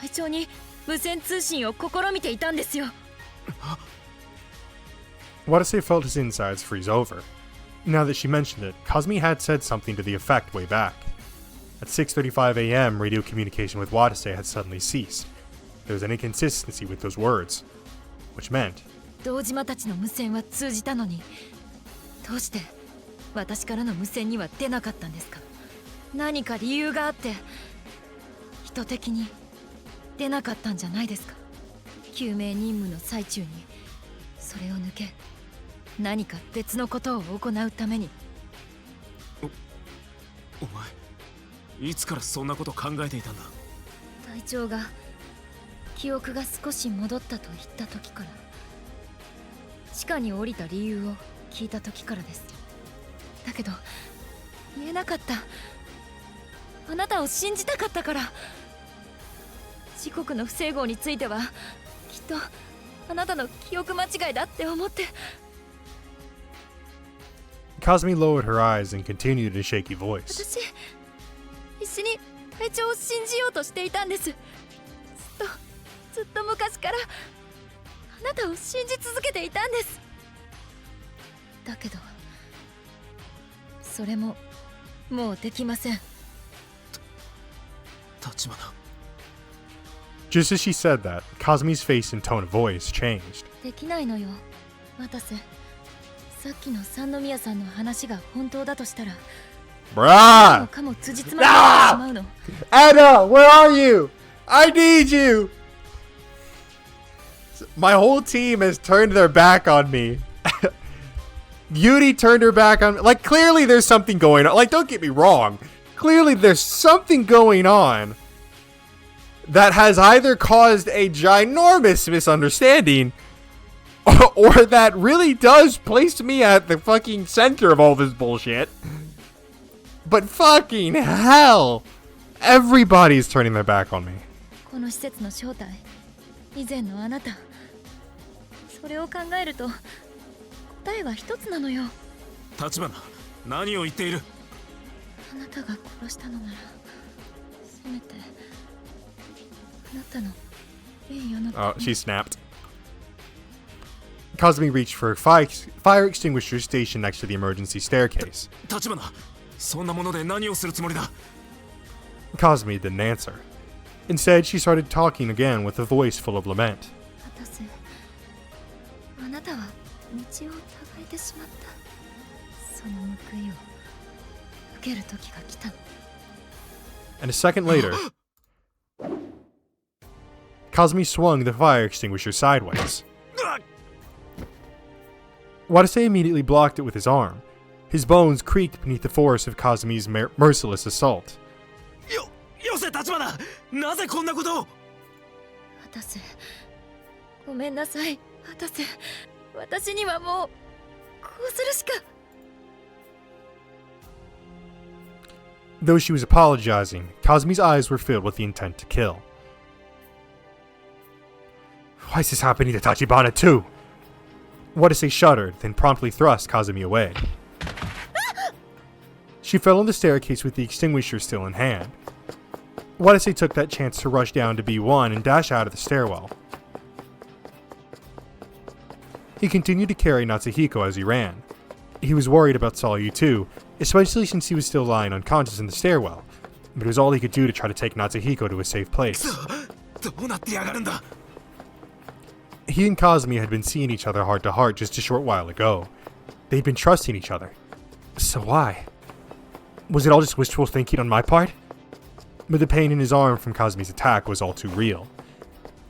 隊長に無線通信を試みていたんですよ。 Watase felt his insides freeze over. Now that she mentioned it, Kazumi had said something to the effect way back. At 6:35 a.m., radio communication with Watase had suddenly ceased. There was an inconsistency with those words, which meant 堂島たちの無線は通じたのに、どうして私からの無線には出なかったんですか？何か理由があって意図的に出なかったんじゃないですか？救命任務の最中にそれを抜け、何か別のことを行うために。お前いつからそんなこと考えていたんだ？隊長が記憶が少し戻ったと言った時から、地下に降りた理由を聞いた時からです。だけど言えなかった。あなたを信じたかったから。時刻の不整合についてはきっとあなたの記憶間違いだって思って。 Kazumi lowered her eyes and continued in a shaky voice. 私必死に隊長を信じようとしていたんです。ずっと昔からあなたを信じ続けていたんです。だけどそれももうできません。立花。 Just as she said that, Kazumi's face and tone of voice changed. できないのよ、渡瀬。さっきの三宮さんの話が本当だとしたら、も Bruh! かも辻褄になってしまうの。 Anna, where are you? I need you! My whole team has turned their back on me. Beauty turned her back on. Like, clearly there's something going on. Like, don't get me wrong. Clearly there's something going on that has either caused a ginormous misunderstanding or that really does place me at the fucking center of all this bullshit. But fucking hell, everybody's turning their back on me. この施設の正体、以前のあなた。それを考えると、答えは一つなのよ。立花、何を言っている？あなたが殺したのなら、せめてあなたの栄誉の。Oh, she snapped. Kazumi reached for a fire extinguisher stationed next to the emergency staircase. 立花、そんなもので何をするつもりだ？ Kazumi didn't answer. Instead, she started talking again with a voice full of lament. 渡瀬、あなたは道を疑えてしまった。その報いを受ける時が来たの。And a second later, Kazumi swung the fire extinguisher sideways. Watase immediately blocked it with his arm. His bones creaked beneath the force of Kazumi's merciless assault. よせ、立花、なぜこんなことを？渡瀬、ごめんなさい。渡瀬、私にはもうこうするしか。Though she was apologizing, Kazumi's eyes were filled with the intent to kill. Why is this happening to Tachibana too? Watase shuddered, then promptly thrust Kazumi away. She fell on the staircase with the extinguisher still in hand. Watase took that chance to rush down to B1 and dash out of the stairwell. He continued to carry Natsuhiko as he ran. He was worried about Sayu too, especially since he was still lying unconscious in the stairwell, but it was all he could do to try to take Natsuhiko to a safe place. どうなってやがるんだ？ He and Kazumi had been seeing each other heart to heart just a short while ago. They'd been trusting each other. So why? Was it all just wishful thinking on my part? But the pain in his arm from Kazumi's attack was all too real.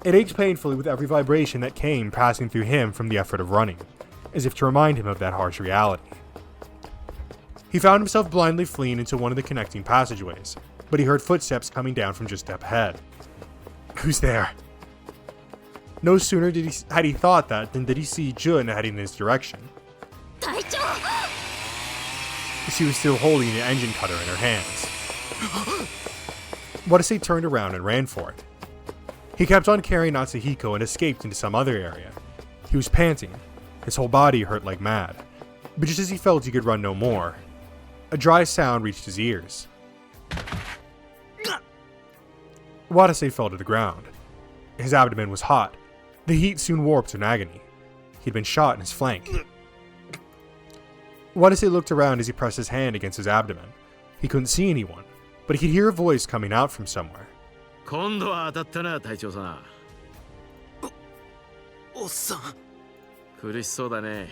It ached painfully with every vibration that came passing through him from the effort of running, as if to remind him of that harsh reality. He found himself blindly fleeing into one of the connecting passageways, but he heard footsteps coming down from just up ahead. Who's there? No sooner had he thought that than did he see Jun heading in his direction. She was still holding the engine cutter in her hands. Watase turned around and ran for it. He kept on carrying Natsuhiko and escaped into some other area. He was panting. His whole body hurt like mad. But just as he felt he could run no more, a dry sound reached his ears. Watase fell to the ground. His abdomen was hot. The heat soon warped in agony. He'd been shot in his flank. Watase looked around as he pressed his hand against his abdomen. He couldn't see anyone, but he could hear a voice coming out from somewhere. 今度は当たったな、隊長さん。おっさん。苦しそうだね。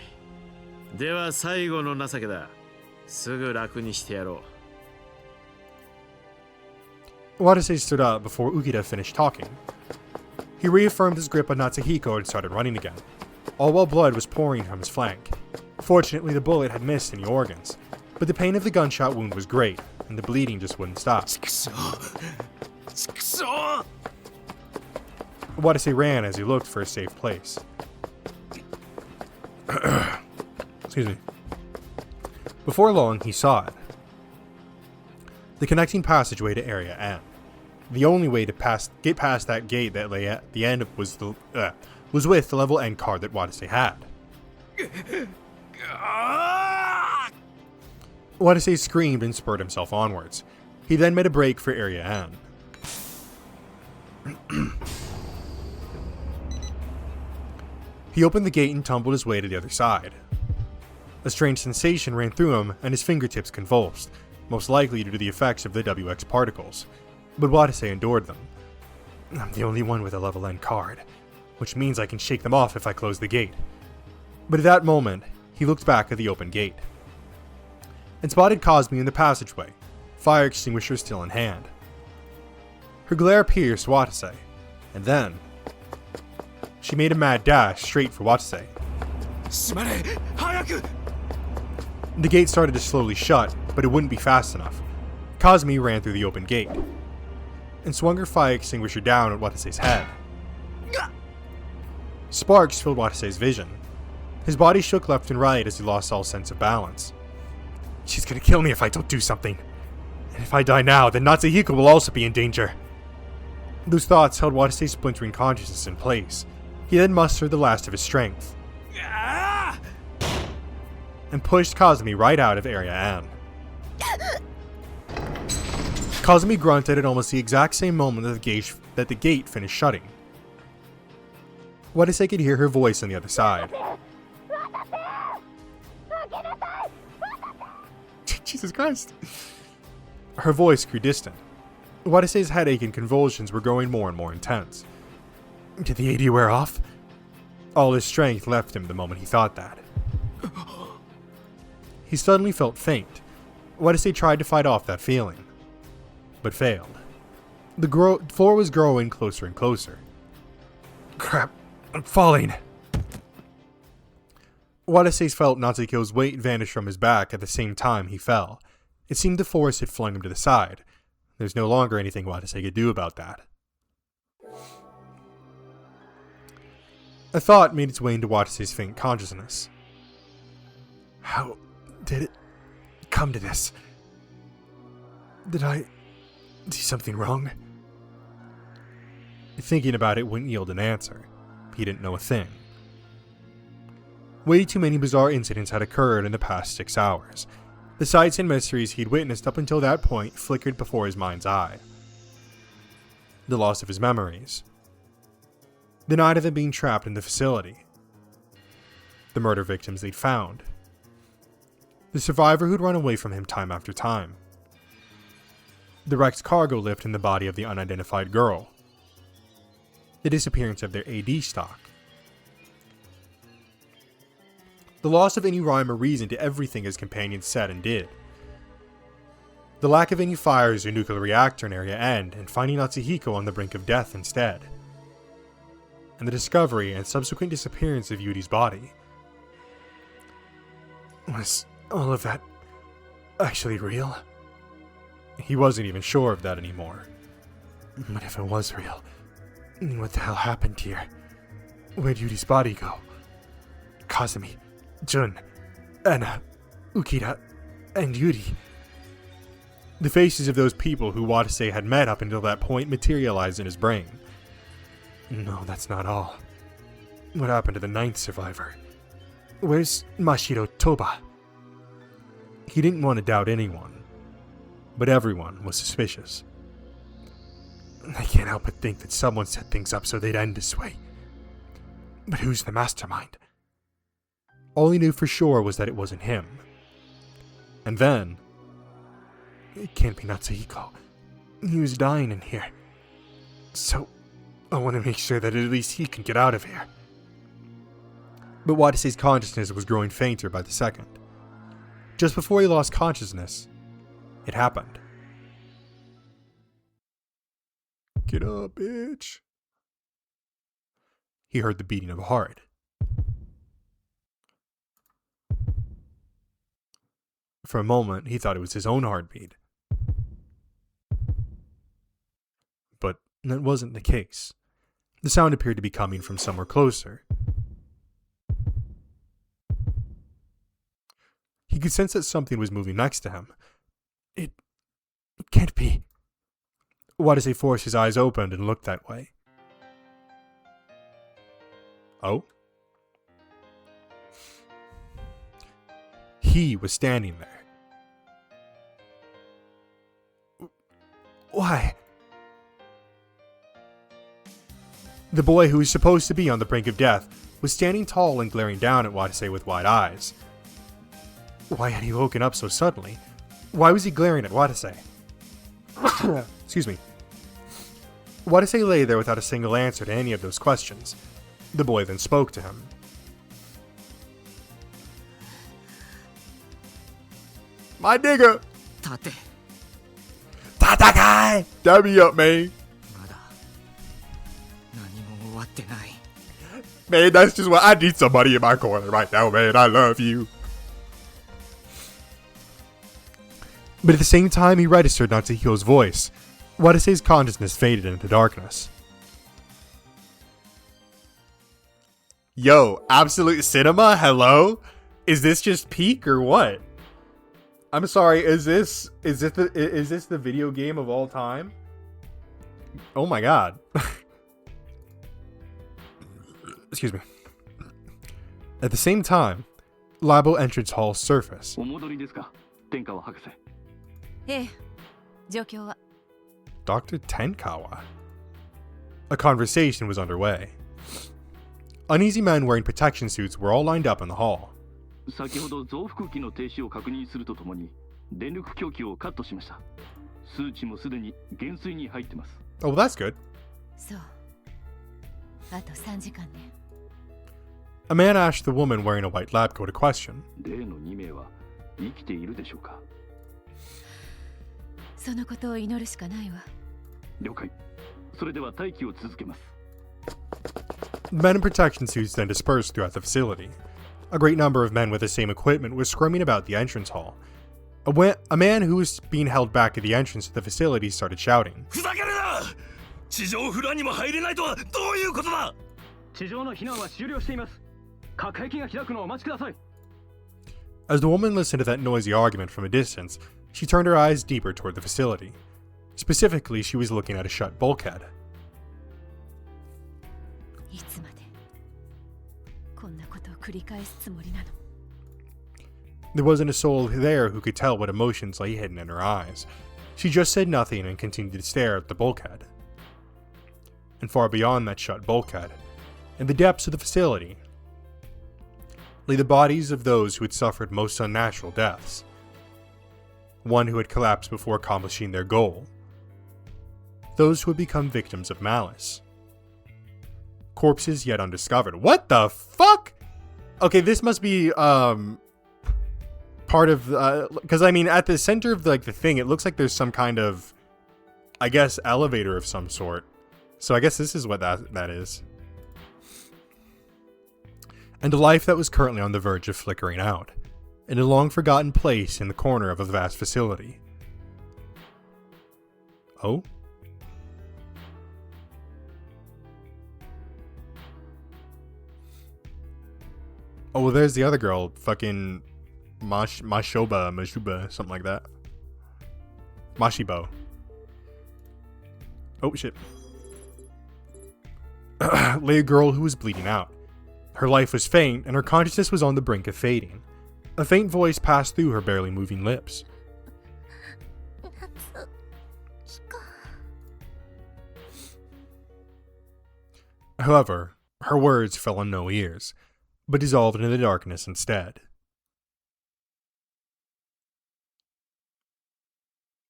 では最後の情けだ。すぐ楽にしてやろう。Watase stood up before Ukida finished talking. He reaffirmed his grip on Natsuhiko and started running again, all while blood was pouring from his flank. Fortunately, the bullet had missed any organs, but the pain of the gunshot wound was great, and the bleeding just wouldn't stop. Watase ran as he looked for a safe place. Excuse me. Before long, he saw it. The connecting passageway to Area N. The only way to get past that gate that lay at the end was with the level N card that Watase had. Watase screamed and spurred himself onwards. He then made a break for Area N. He opened the gate and tumbled his way to the other side. A strange sensation ran through him and his fingertips convulsed, most likely due to the effects of the WX particles. But Watase endured them. I'm the only one with a level N card, which means I can shake them off if I close the gate. But at that moment, he looked back at the open gate and spotted Kazumi in the passageway, fire extinguisher still in hand. Her glare pierced Watase, and then she made a mad dash straight for Watase. The gate started to slowly shut, but it wouldn't be fast enough. Kazumi ran through the open gate and swung her fire extinguisher down at Watase's head. Sparks filled Watase's vision. His body shook left and right as he lost all sense of balance. She's gonna kill me if I don't do something. And if I die now, then Natsuhiko will also be in danger. Those thoughts held Watase's splintering consciousness in place. He then mustered the last of his strength and pushed Kazumi right out of Area N. Kazumi grunted at almost the exact same moment that the gate finished shutting. Watase could hear her voice on the other side. Jesus Christ. Her voice grew distant. Watase's headache and convulsions were growing more and more intense. Did the AD wear off? All his strength left him the moment he thought that. He suddenly felt faint. Watase tried to fight off that feeling, but failed. The floor was growing closer and closer. Crap, I'm falling. Watase felt Natsuhiko's weight vanish from his back at the same time he fell. It seemed the force had flung him to the side. There's no longer anything Watase could do about that. A thought made its way into Watase's faint consciousness. How did it come to this? Did I do something wrong? Thinking about it wouldn't yield an answer. He didn't know a thing. Way too many bizarre incidents had occurred in the past 6 hours. The sights and mysteries he'd witnessed up until that point flickered before his mind's eye. The loss of his memories. The night of him being trapped in the facility. The murder victims they'd found. The survivor who'd run away from him time after time. The wrecked cargo lift in the body of the unidentified girl. The disappearance of their AD stock. The loss of any rhyme or reason to everything his companions said and did. The lack of any fires or nuclear reactor in Area N, and finding Natsuhiko on the brink of death instead. And the discovery and subsequent disappearance of Yudi's body. Was all of that actually real? He wasn't even sure of that anymore. But if it was real, what the hell happened here? Where'd Yudi's body go? Kazumi, Jun, Anna, Ukita, and Yuri. The faces of those people who Watase had met up until that point materialized in his brain. No, that's not all. What happened to the 9th survivor? Where's Mashiro Toba? He didn't want to doubt anyone, but everyone was suspicious. I can't help but think that someone set things up so they'd end this way. But who's the mastermind? All he knew for sure was that it wasn't him. And then, it can't be Natsuhiko. He was dying in here. So, I want to make sure that at least he can get out of here. But Watase's consciousness was growing fainter by the second. Just before he lost consciousness, it happened. Get up, bitch. He heard the beating of a heart. For a moment, he thought it was his own heartbeat. But that wasn't the case. The sound appeared to be coming from somewhere closer. He could sense that something was moving next to him. It can't be. Watase forced his eyes open and looked that way. Oh? He was standing there. Why? The boy who was supposed to be on the brink of death was standing tall and glaring down at Watase with wide eyes. Why had he woken up so suddenly? Why was he glaring at Watase? Excuse me. Watase lay there without a single answer to any of those questions. The boy then spoke to him. My nigga! Tate. Tatakai! Dab me up, man. まだ何も終わってない Man, that's just what I need somebody in my corner right now, man. I love you. But at the same time, he registered Natsuhiko's voice. Watase's consciousness faded into darkness. Yo, Absolute Cinema, hello? Is this just peak or what? I'm sorry, is this the video game of all time? Oh my god. Excuse me. At the same time, Labo entrance hall surfaced. お戻りですか、天川博士。ええ、状況は。Dr. Tenkawa. A conversation was underway. Uneasy men wearing protection suits were all lined up in the hall. 先ほど増幅器の停止を確認するとともに電力供給をカットしました。数値もすでに減衰に入ってます。Oh, well, that's good. そう。あと3時間ね。A man asked the woman wearing a white lab coat a question. 例の2名は生きているでしょうか。そのことを祈るしかないわ。了解。それでは待機を続けます。The men in protection suits then dispersed throughout the facility. A great number of men with the same equipment was screaming about the entrance hall. A man who was being held back at the entrance to the facility started shouting. ふざけるな！地上フロアにも入れないとはどういうことだ！地上の避難は終了しています。隔壁が開くのをお待ちください。As the woman listened to that noisy argument from a distance, she turned her eyes deeper toward the facility. Specifically, she was looking at a shut bulkhead. いつまでこんなことを繰り返すつもりなの？ There wasn't a soul there who could tell what emotions lay hidden in her eyes. She just said nothing and continued to stare at the bulkhead. And far beyond that shut bulkhead, in the depths of the facility, lay the bodies of those who had suffered most unnatural deaths. One who had collapsed before accomplishing their goal. Those who had become victims of malice. Corpses yet undiscovered. What the fuck? Okay, this must be, part of, because I mean, at the center of the thing, it looks like there's some kind of, I guess, elevator of some sort. So I guess this is what that is. And a life that was currently on the verge of flickering out, in a long-forgotten place in the corner of a vast facility. Oh? Oh, well, there's the other girl. Fucking Mashuba, something like that. Mashibo. Oh, shit. Lay a girl who was bleeding out. Her life was faint, and her consciousness was on the brink of fading. A faint voice passed through her barely moving lips. However, her words fell on no ears, but dissolved into the darkness instead.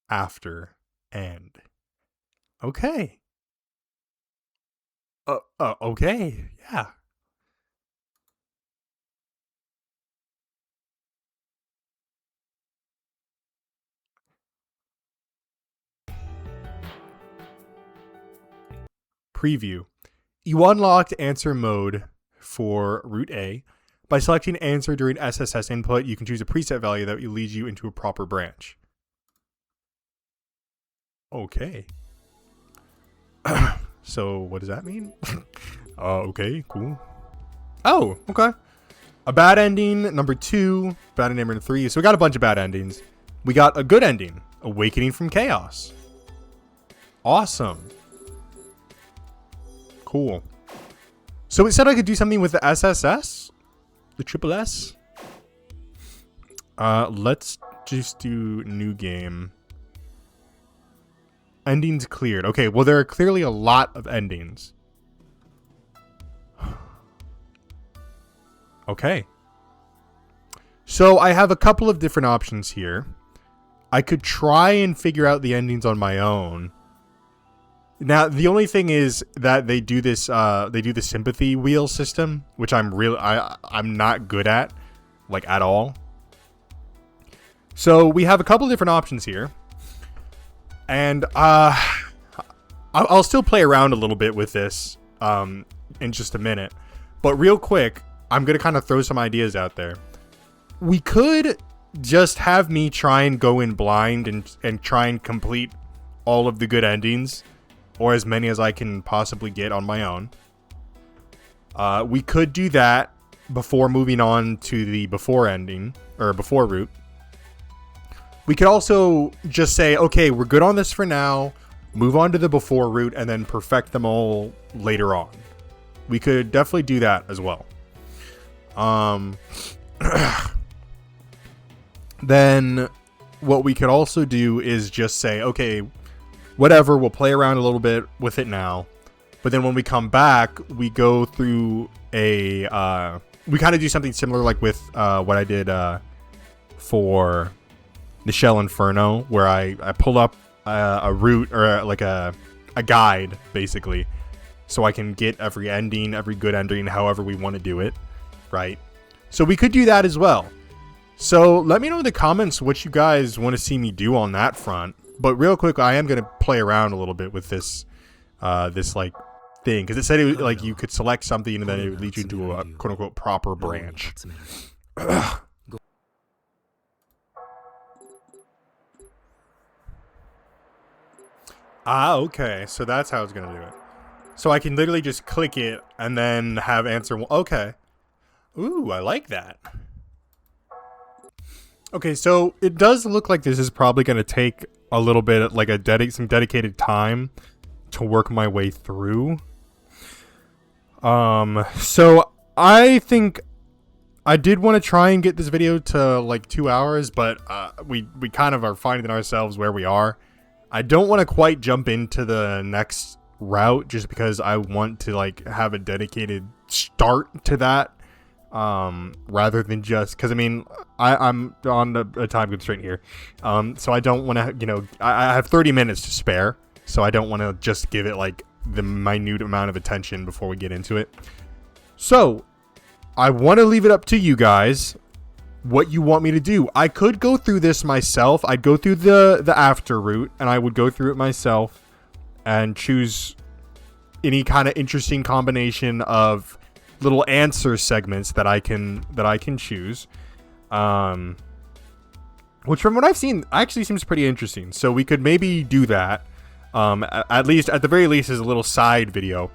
After end. Okay. Okay, yeah. Preview. You unlocked answer mode for Route A. By selecting answer during SSS input, you can choose a preset value that will lead you into a proper branch. Okay. So, what does that mean? Okay, cool. Oh, okay. A bad ending, number 2. Bad ending, number 3. So we got a bunch of bad endings. We got a good ending. Awakening from Chaos. Awesome. Cool. So it said I could do something with the SSS? The triple S? Let's just do new game. Endings cleared. Okay, well, there are clearly a lot of endings. Okay. So I have a couple of different options here. I could try and figure out the endings on my own. Now, the only thing is that they do this, they do the sympathy wheel system, which I'm not good at, like, at all. So we have a couple of different options here. And I'll still play around a little bit with this in just a minute. But real quick, I'm going to kind of throw some ideas out there. We could just have me try and go in blind and try and complete all of the good endings, or as many as I can possibly get on my own. We could do that before moving on to the before ending, or before route. We could also just say, okay, we're good on this for now, move on to the before route, and then perfect them all later on. We could definitely do that as well. Then what we could also do is just say, okay, whatever, we'll play around a little bit with it now. But then when we come back, we go through we kind of do something similar like with what I did for Nichelle Inferno, where I pull up a route or like a guide, basically, so I can get every ending, every good ending, however we want to do it, right? So we could do that as well. So let me know in the comments what you guys want to see me do on that front. But real quick, I am going to play around a little bit with this like thing, because it said like you could select something and then it would lead you into a quote unquote proper branch. Okay, so that's how it's going to do it. So I can literally just click it and then have answer. Okay. Ooh, I like that. Okay, so it does look like this is probably going to take a little bit, like some dedicated time to work my way through. So I think I did want to try and get this video to like 2 hours, but we kind of are finding ourselves where we are. I don't want to quite jump into the next route just because I want to like have a dedicated start to that. Rather than just because I mean I'm on a time constraint here, so I don't want to, I have 30 minutes to spare, so I don't want to just give it like the minute amount of attention before we get into it. So I want to leave it up to you guys what you want me to do. I could go through this myself. I'd go through the after route and I would go through it myself and choose any kind of interesting combination of little answer segments that I can choose, which from what I've seen actually seems pretty interesting. So we could maybe do that, at the very least as a little side video,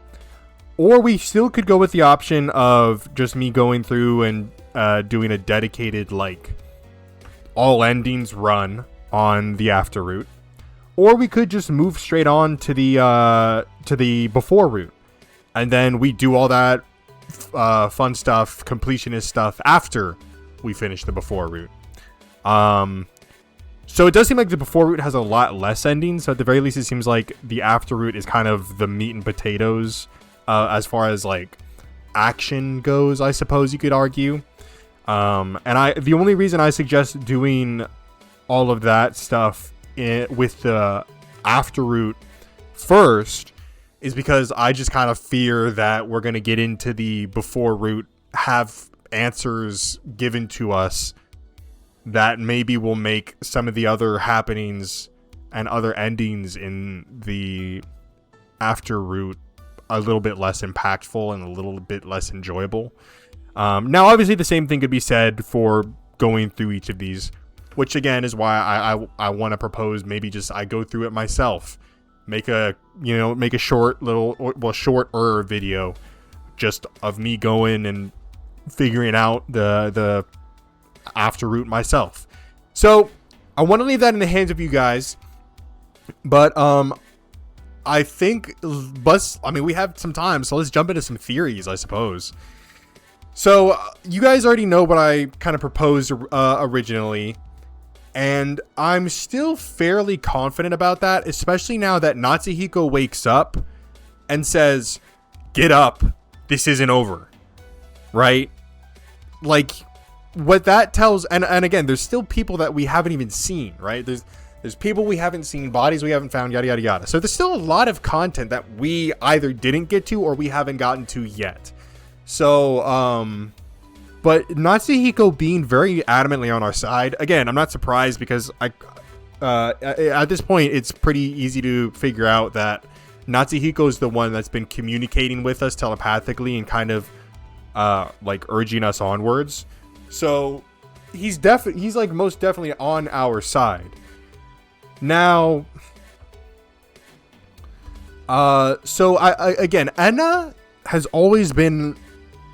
or we still could go with the option of just me going through and doing a dedicated like all endings run on the after route, or we could just move straight on to the before route, and then we do all that fun stuff, completionist stuff after we finish the before route. So it does seem like the before route has a lot less endings. So at the very least, it seems like the after route is kind of the meat and potatoes as far as like action goes, I suppose you could argue. And the only reason I suggest doing all of that stuff with the after route first is because I just kind of fear that we're going to get into the before route, have answers given to us that maybe will make some of the other happenings and other endings in the after route a little bit less impactful and a little bit less enjoyable. Now, obviously, the same thing could be said for going through each of these, which again is why I want to propose maybe just I go through it myself. Make a shorter video just of me going and figuring out the after route myself. So I want to leave that in the hands of you guys, but I think we have some time, so let's jump into some theories, I suppose. So you guys already know what I kind of proposed originally. And I'm still fairly confident about that, especially now that Natsuhiko wakes up and says, "Get up, this isn't over." Right? Like, what that tells, and again, there's still people that we haven't even seen, right? There's people we haven't seen, bodies we haven't found, yada, yada, yada. So there's still a lot of content that we either didn't get to or we haven't gotten to yet. So, but Natsuhiko being very adamantly on our side, again, I'm not surprised because at this point, it's pretty easy to figure out that Natsuhiko is the one that's been communicating with us telepathically and kind of like urging us onwards. So he's like most definitely on our side. Now, so I again, Enna has always been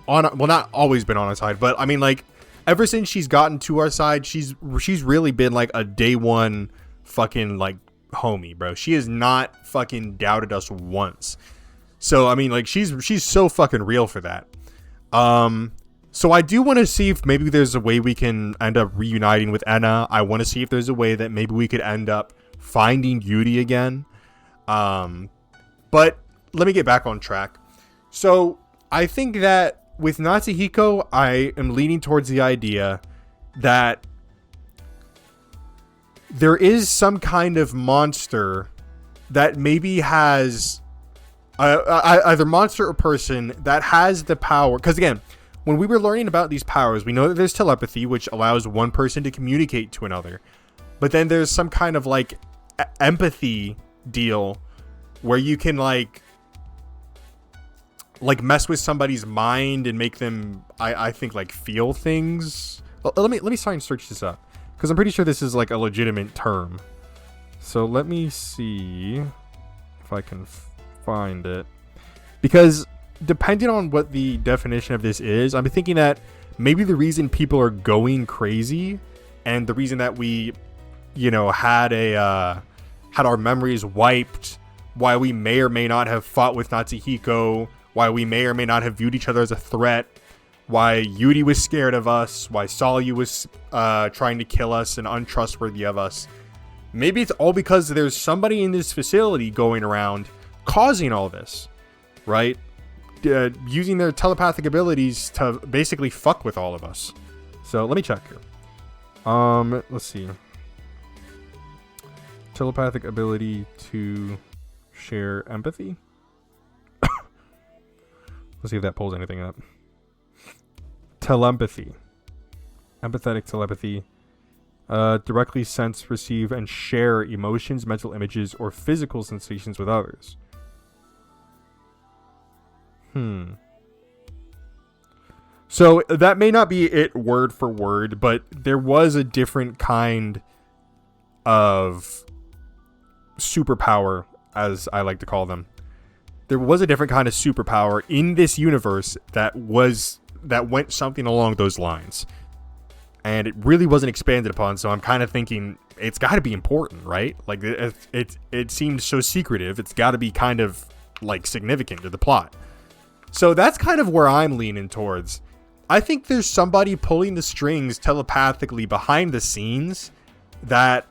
on, well, not always been on our side, but I mean, like, ever since she's gotten to our side, she's really been like a day one fucking like homie, bro. She has not fucking doubted us once. So I mean, like, she's so fucking real for that. So I do want to see if maybe there's a way we can end up reuniting with Enna. I want to see if there's a way that maybe we could end up finding Yuri again. But let me get back on track. So I think that with Natsuhiko, I am leaning towards the idea that there is some kind of monster that maybe has either monster or person that has the power. Because again, when we were learning about these powers, we know that there's telepathy, which allows one person to communicate to another. But then there's some kind of like empathy deal where you can like mess with somebody's mind and make them, I think, like feel things. Let me try and search this up, because I'm pretty sure this is like a legitimate term. So let me see if I can find it, because depending on what the definition of this is, I'm thinking that maybe the reason people are going crazy and the reason that we, you know, had our memories wiped, why we may or may not have fought with Natsuhiko, why we may or may not have viewed each other as a threat, why Yuri was scared of us, why Salyu was trying to kill us and untrustworthy of us. Maybe it's all because there's somebody in this facility going around causing all this, right? Using their telepathic abilities to basically fuck with all of us. So let me check here. Let's see. Telepathic ability to share empathy. Let's see if that pulls anything up. Telepathy. Empathetic telepathy. Directly sense, receive, and share emotions, mental images, or physical sensations with others. So that may not be it word for word, but there was a different kind of superpower, as I like to call them. There was a different kind of superpower in this universe that went something along those lines. And it really wasn't expanded upon, so I'm kind of thinking it's got to be important, right? Like, it seems so secretive. It's got to be kind of like significant to the plot. So that's kind of where I'm leaning towards. I think there's somebody pulling the strings telepathically behind the scenes that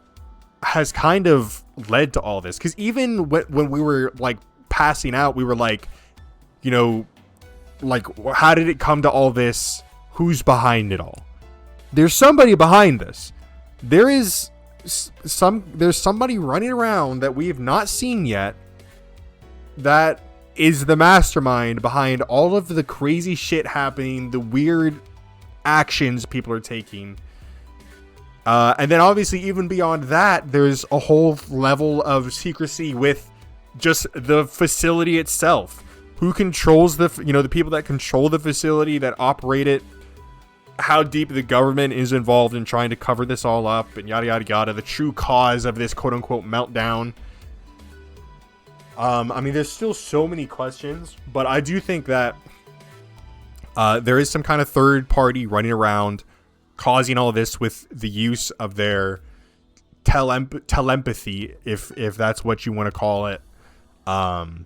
has kind of led to all this. Because even when we were like passing out, we were like, you know, like, how did it come to all this? Who's behind it all? There's somebody behind this. There's somebody running around that we have not seen yet that is the mastermind behind all of the crazy shit happening, the weird actions people are taking. And then obviously even beyond that, there's a whole level of secrecy with just the facility itself. Who controls the people that control the facility, that operate it, how deep the government is involved in trying to cover this all up, and yada yada yada, the true cause of this quote unquote meltdown. I mean, there's still so many questions, but I do think that there is some kind of third party running around causing all this with the use of their telepathy, if that's what you want to call it. And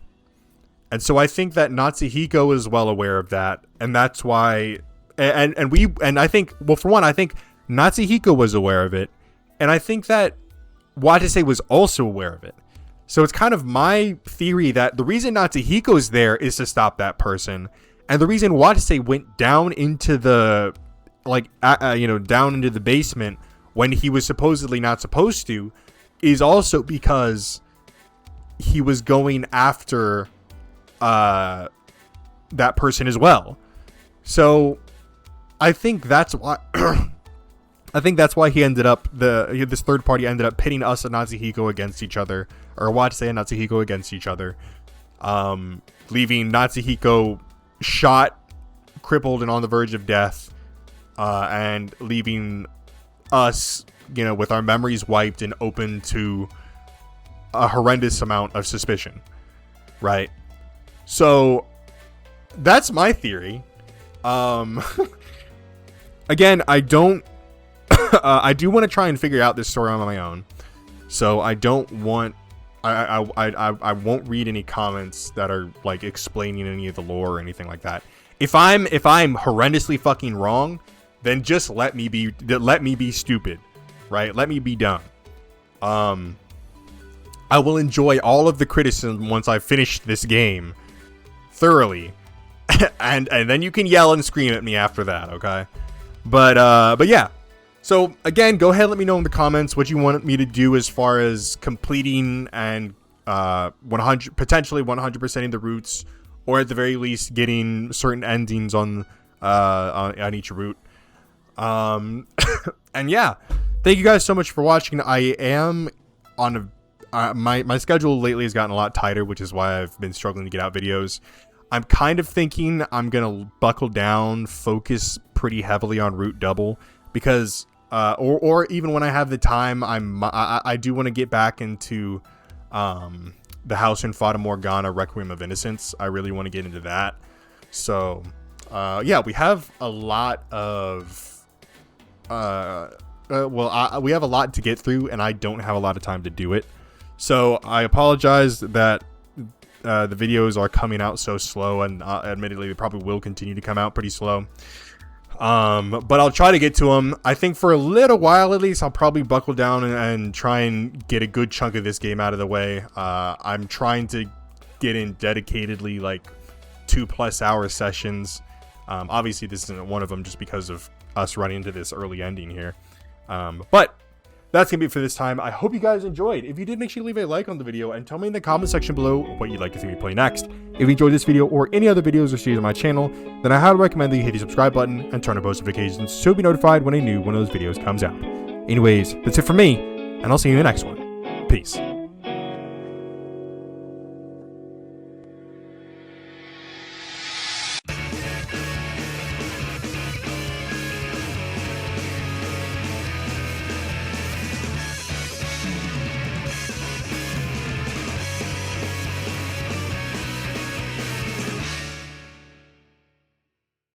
so I think that Natsuhiko is well aware of that, and that's why, and I think, well, for one, I think Natsuhiko was aware of it, and I think that Watase was also aware of it. So it's kind of my theory that the reason Natsuhiko's there is to stop that person, and the reason Watase went down into the down into the basement when he was supposedly not supposed to is also because he was going after that person as well. So I think that's why he ended up, this third party ended up pitting us and Natsuhiko against each other, or Watase and Natsuhiko against each other, leaving Natsuhiko shot, crippled, and on the verge of death, and leaving us, with our memories wiped and open to a horrendous amount of suspicion, right? So that's my theory. Again, I don't I do want to try and figure out this story on my own, so I don't want I won't read any comments that are like explaining any of the lore or anything like that. If I'm horrendously fucking wrong, then just let me be stupid, right? Let me be dumb. I will enjoy all of the criticism once I've finished this game thoroughly, and then you can yell and scream at me after that, okay? But yeah. So again, go ahead, let me know in the comments what you want me to do as far as completing and potentially 100%ing the routes, or at the very least getting certain endings on each route. And yeah, thank you guys so much for watching. I am on my schedule lately has gotten a lot tighter, which is why I've been struggling to get out videos. I'm kind of thinking I'm gonna buckle down, focus pretty heavily on Route Double, because or even when I have the time, I do want to get back into the House in Fata Morgana Requiem of Innocence. I really want to get into that. So yeah, we have a lot of we have a lot to get through, and I don't have a lot of time to do it. So I apologize that the videos are coming out so slow, and admittedly they probably will continue to come out pretty slow. But I'll try to get to them. I think for a little while at least, I'll probably buckle down and try and get a good chunk of this game out of the way. I'm trying to get in dedicatedly like 2+ hour sessions. Obviously this isn't one of them just because of us running into this early ending here. But that's gonna be it for this time. I hope you guys enjoyed. If you did, make sure you leave a like on the video and tell me in the comment section below what you'd like to see me play next. If you enjoyed this video or any other videos or series on my channel, then I highly recommend that you hit the subscribe button and turn on post notifications so you'll be notified when a new one of those videos comes out. Anyways, that's it for me, and I'll see you in the next one. Peace.